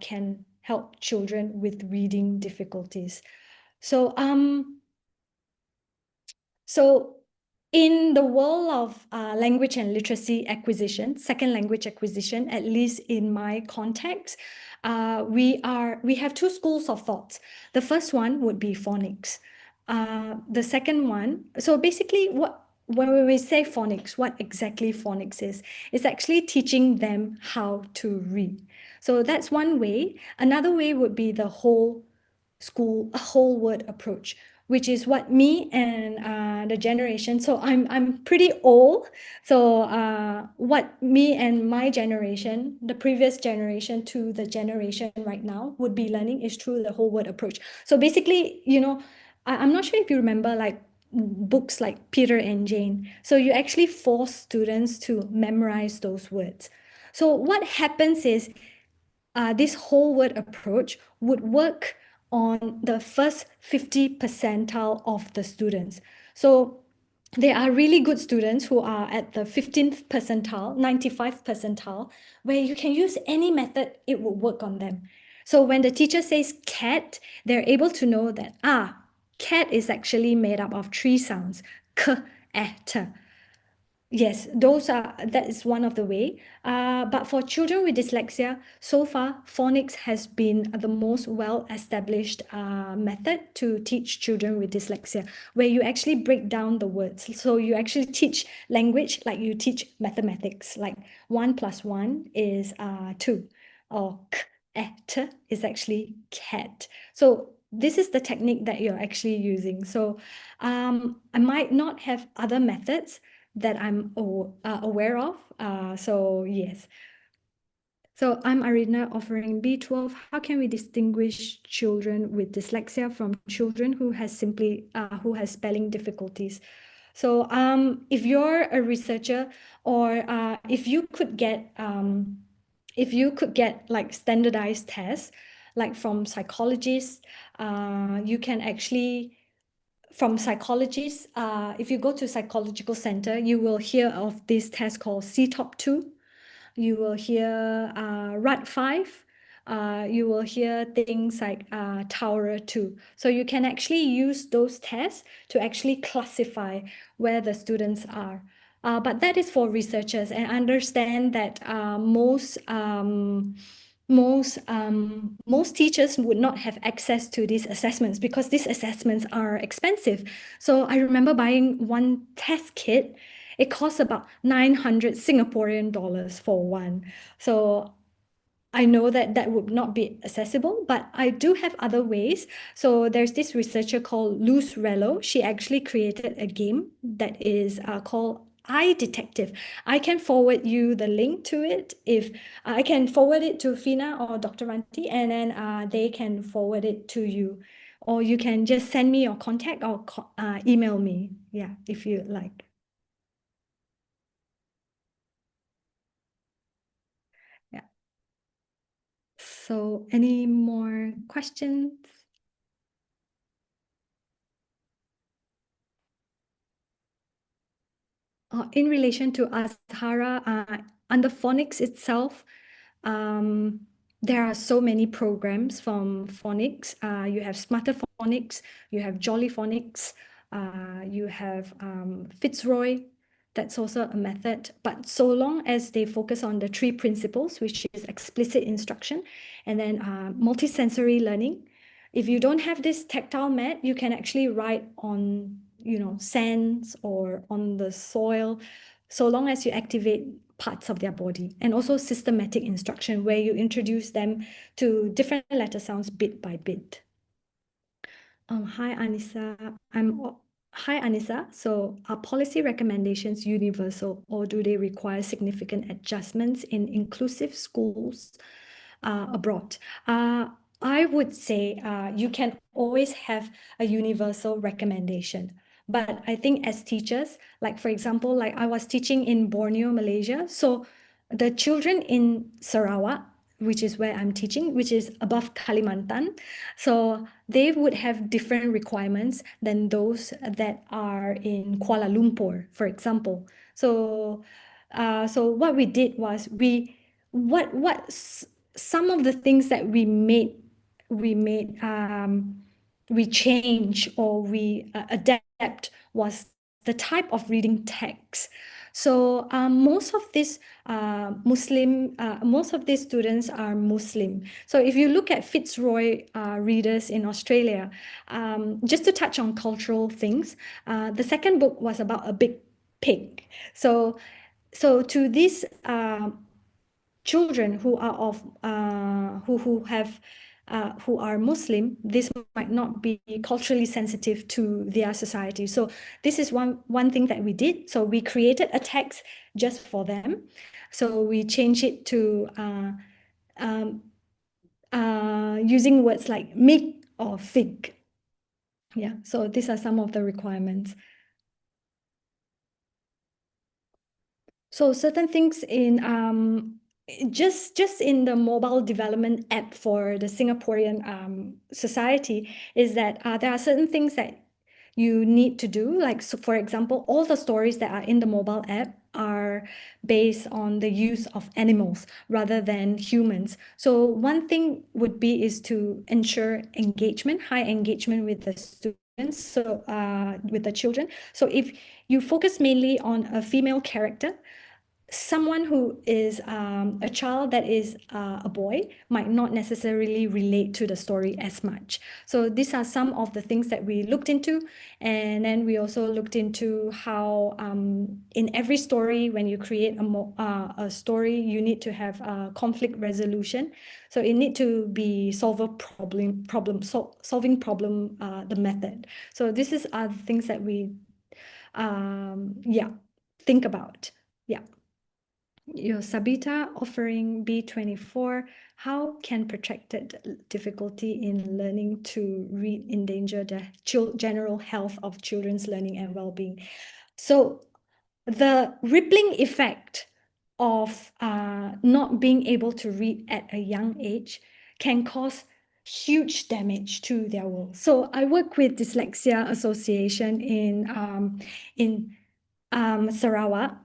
can help children with reading difficulties? So in the world of language and literacy acquisition, second language acquisition, at least in my context, we have 2 schools of thoughts. The first one would be phonics. The second one, so basically when we say phonics, what exactly phonics is, it's actually teaching them how to read. So that's one way. Another way would be the whole word approach, which is what me and the generation. So I'm pretty old. So what me and my generation, the previous generation to the generation right now, would be learning is through the whole word approach. So basically, I'm not sure if you remember like books like Peter and Jane. So you actually force students to memorize those words. So what happens is this whole word approach would work on the first 50 percentile of the students. So there are really good students who are at the 15th percentile, 95th percentile, where you can use any method, it will work on them. So when the teacher says cat, they're able to know that, cat is actually made up of three sounds, k, t. Yes, that is one of the way. But for children with dyslexia, so far, phonics has been the most well-established method to teach children with dyslexia, where you actually break down the words. So you actually teach language like you teach mathematics, like 1 plus 1 is 2, or t is actually cat. So this is the technique that you're actually using. So I might not have other methods that I'm aware of. So yes. So I'm Arina offering B12. How can we distinguish children with dyslexia from children who has spelling difficulties? So if you're a researcher, or if you could get like standardized tests, like from psychologists, you can actually from psychologists, if you go to psychological center, you will hear of this test called CTOP2. You will hear RUT5. You will hear things like Tower 2. So you can actually use those tests to actually classify where the students are. But that is for researchers, and understand that most teachers would not have access to these assessments, because these assessments are expensive. So I remember buying one test kit. It costs about 900 Singaporean dollars for one. So I know that that would not be accessible, but I do have other ways. So there's this researcher called Luz Rello. She actually created a game that is called iDetective. I can forward you the link to it. If I can forward it to Fina or Dr. Ranti, and then they can forward it to you. Or you can just send me your contact, or email me. Yeah, if you like. Yeah. So any more questions? In relation to Azhara, under phonics itself, there are so many programs from phonics. You have Smarter Phonics, you have Jolly Phonics, you have Fitzroy. That's also a method. But so long as they focus on the three principles, which is explicit instruction, and then multisensory learning. If you don't have this tactile mat, you can actually write on sands or on the soil, so long as you activate parts of their body. And also systematic instruction, where you introduce them to different letter sounds bit by bit. Hi Anissa. Hi Anissa. So are policy recommendations universal, or do they require significant adjustments in inclusive schools abroad? I would say you can always have a universal recommendation. But I think as teachers, like for example, like I was teaching in Borneo, Malaysia. So the children in Sarawak, which is where I'm teaching, which is above Kalimantan. So they would have different requirements than those that are in Kuala Lumpur, for example. So what we did was some of the things that we change, or we adapt, was the type of reading text. So most of these students are Muslim. So if you look at Fitzroy readers in Australia, just to touch on cultural things, the second book was about a big pig. So to these children who are who are Muslim, this might not be culturally sensitive to their society. So this is one thing that we did. So we created a text just for them. So we changed it to using words like mig or fig. Yeah, so these are some of the requirements. So certain things in just in the mobile development app for the Singaporean society is that there are certain things that you need to do. Like, so for example, all the stories that are in the mobile app are based on the use of animals rather than humans. So one thing would be is to ensure engagement, high engagement with the students, so with the children. So if you focus mainly on a female character, someone who is a child that is a boy might not necessarily relate to the story as much. So these are some of the things that we looked into. And then we also looked into how in every story, when you create a story, you need to have a conflict resolution. So it need to be solving problem, the method. So this is the things that we think about. Yeah. Your Sabita offering B24, how can protracted difficulty in learning to read endanger the general health of children's learning and well-being? So the rippling effect of not being able to read at a young age can cause huge damage to their world. So I work with Dyslexia Association in Sarawak.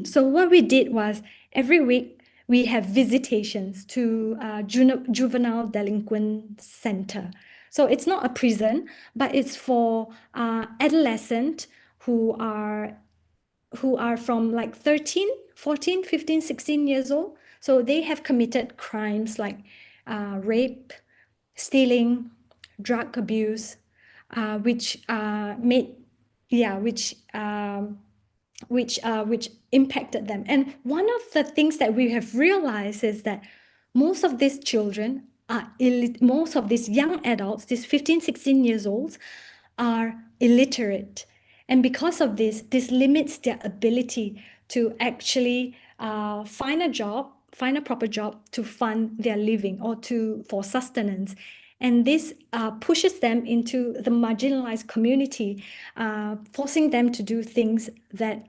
So what we did was every week we have visitations to juvenile delinquent center. So it's not a prison, but it's for adolescents who are from like 13, 14, 15, 16 years old. So they have committed crimes like rape, stealing, drug abuse, which impacted them. And one of the things that we have realized is that most of these children most of these young adults, these 15, 16 years olds, are illiterate. And because of this limits their ability to actually find a proper job to fund their living or for sustenance. And this pushes them into the marginalized community, forcing them to do things that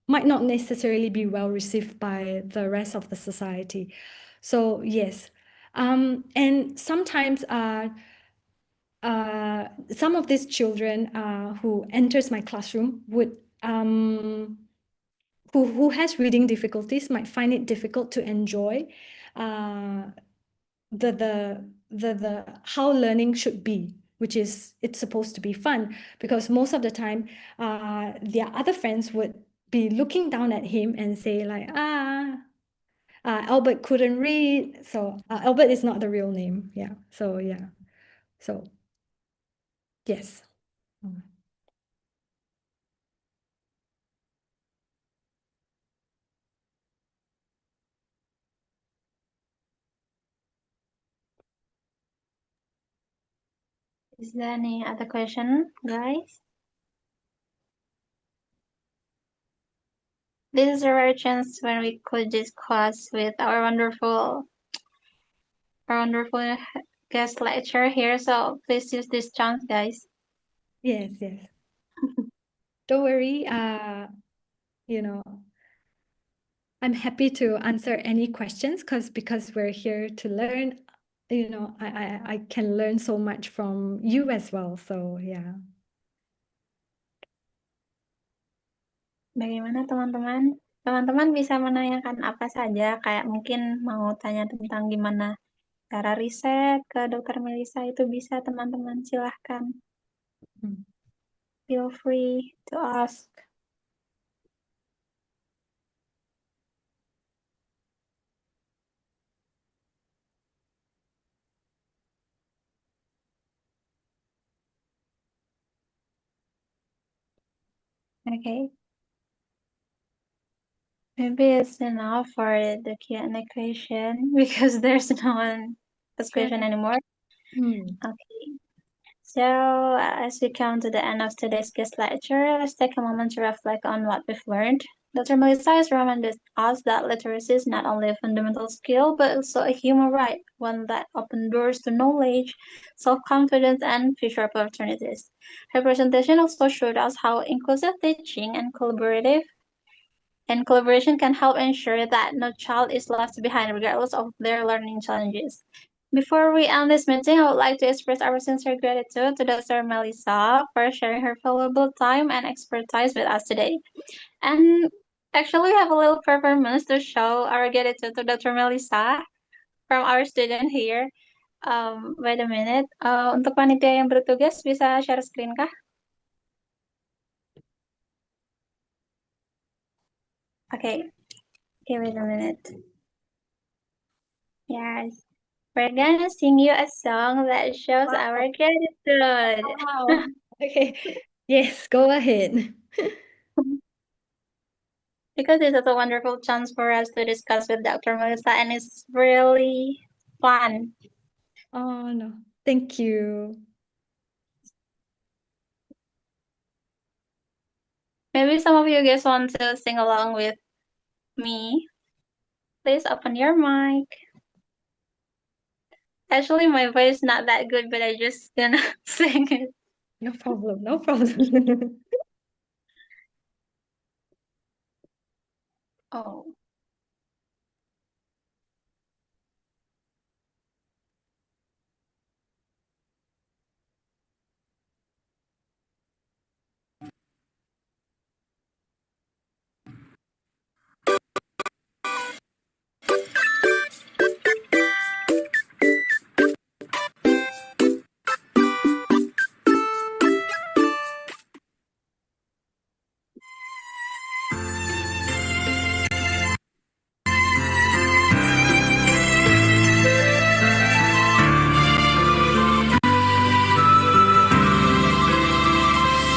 might not necessarily be well received by the rest of the society. So yes, and sometimes some of these children who enters my classroom would who has reading difficulties might find it difficult to enjoy the how learning should be, which is it's supposed to be fun, because most of the time their other friends would be looking down at him and say like Albert couldn't read. So Albert is not the real name. Yeah. So yeah. So yes. Is there any other question, guys? This is a rare chance when we could discuss with our wonderful guest lecturer here. So please use this chance, guys. Yes, yes. Don't worry. You know, I'm happy to answer any questions because we're here to learn. You know, I can learn so much from you as well. So yeah. Bagaimana teman-teman? Teman-teman bisa menanyakan apa saja, kayak mungkin mau tanya tentang gimana cara riset ke Dr. Mellisa, itu bisa teman-teman, silahkan. Feel free to ask. Okay. Maybe it's enough for the Q&A question because there's no one ask question anymore. Okay. So as we come to the end of today's guest lecture, let's take a moment to reflect on what we've learned. Dr. Mellisa has reminded us that literacy is not only a fundamental skill, but also a human right, one that opens doors to knowledge, self-confidence, and future opportunities. Her presentation also showed us how inclusive teaching and collaboration can help ensure that no child is left behind regardless of their learning challenges. Before we end this meeting, I would like to express our sincere gratitude to Dr. Mellisa for sharing her valuable time and expertise with us today. And actually, we have a little performance to show our gratitude to Dr. Mellisa from our student here. Wait a minute. Untuk panitia yang bertugas bisa share screen kah? Okay. Okay, wait a minute. Yes. We're gonna sing you a song that shows our gratitude. Wow. Okay. Yes, go ahead. Because this is a wonderful chance for us to discuss with Dr. Melissa, and it's really fun. Oh, no. Thank you. Maybe some of you guys want to sing along with me. Please open your mic. Actually, my voice is not that good, but I just gonna sing it. No problem. No problem. Oh.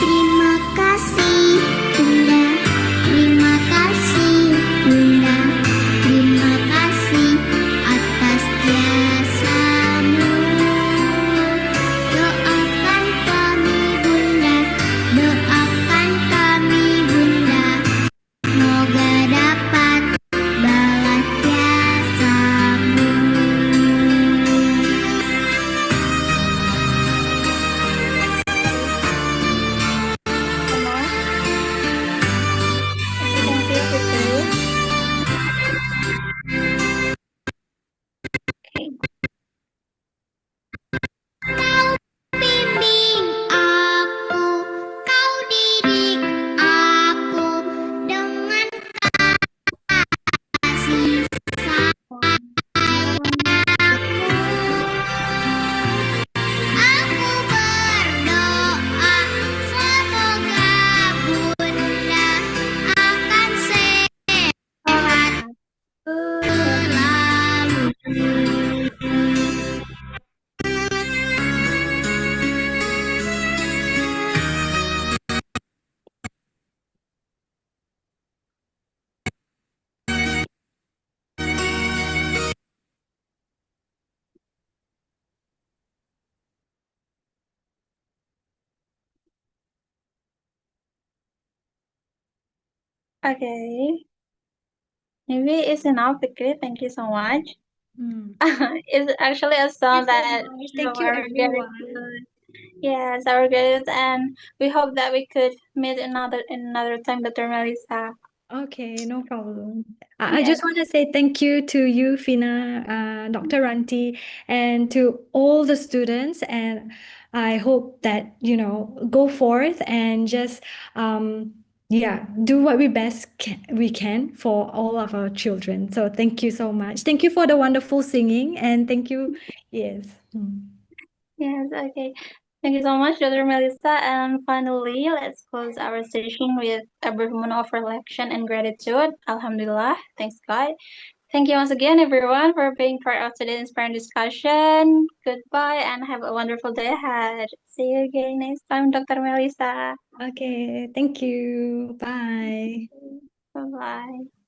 Terima kasih Bunda, terima kasih Bunda, terima kasih atas jasamu. Doakan kami Bunda, doakan kami Bunda, semoga dapat balas jasamu. Kau bimbing aku, kau didik aku dengan kasih sayangmu. Aku berdoa semoga Bunda akan sehat selalu. Okay. Maybe it's enough, Fikri. Thank you so much. Mm. It's actually a song Thank you so that much. show Thank you, our everyone. gratitude. Yes, our gratitude, and we hope that we could meet another time, Dr. Melissa. Okay, no problem. I Yes. just want to say thank you to you, Fina, Dr. Ranti, and to all the students. And I hope that, go forth and just, do what we can for all of our children. So thank you so much. Thank you for the wonderful singing, and thank you. Yes. Yes, okay. Thank you so much, Dr. Melissa. And finally, let's close our session with a brief moment of reflection and gratitude. Alhamdulillah. Thanks, God. Thank you once again, everyone, for being part of today's inspiring discussion. Goodbye and have a wonderful day ahead. See you again next time, Dr. Melissa. Okay, thank you. Bye. Bye-bye.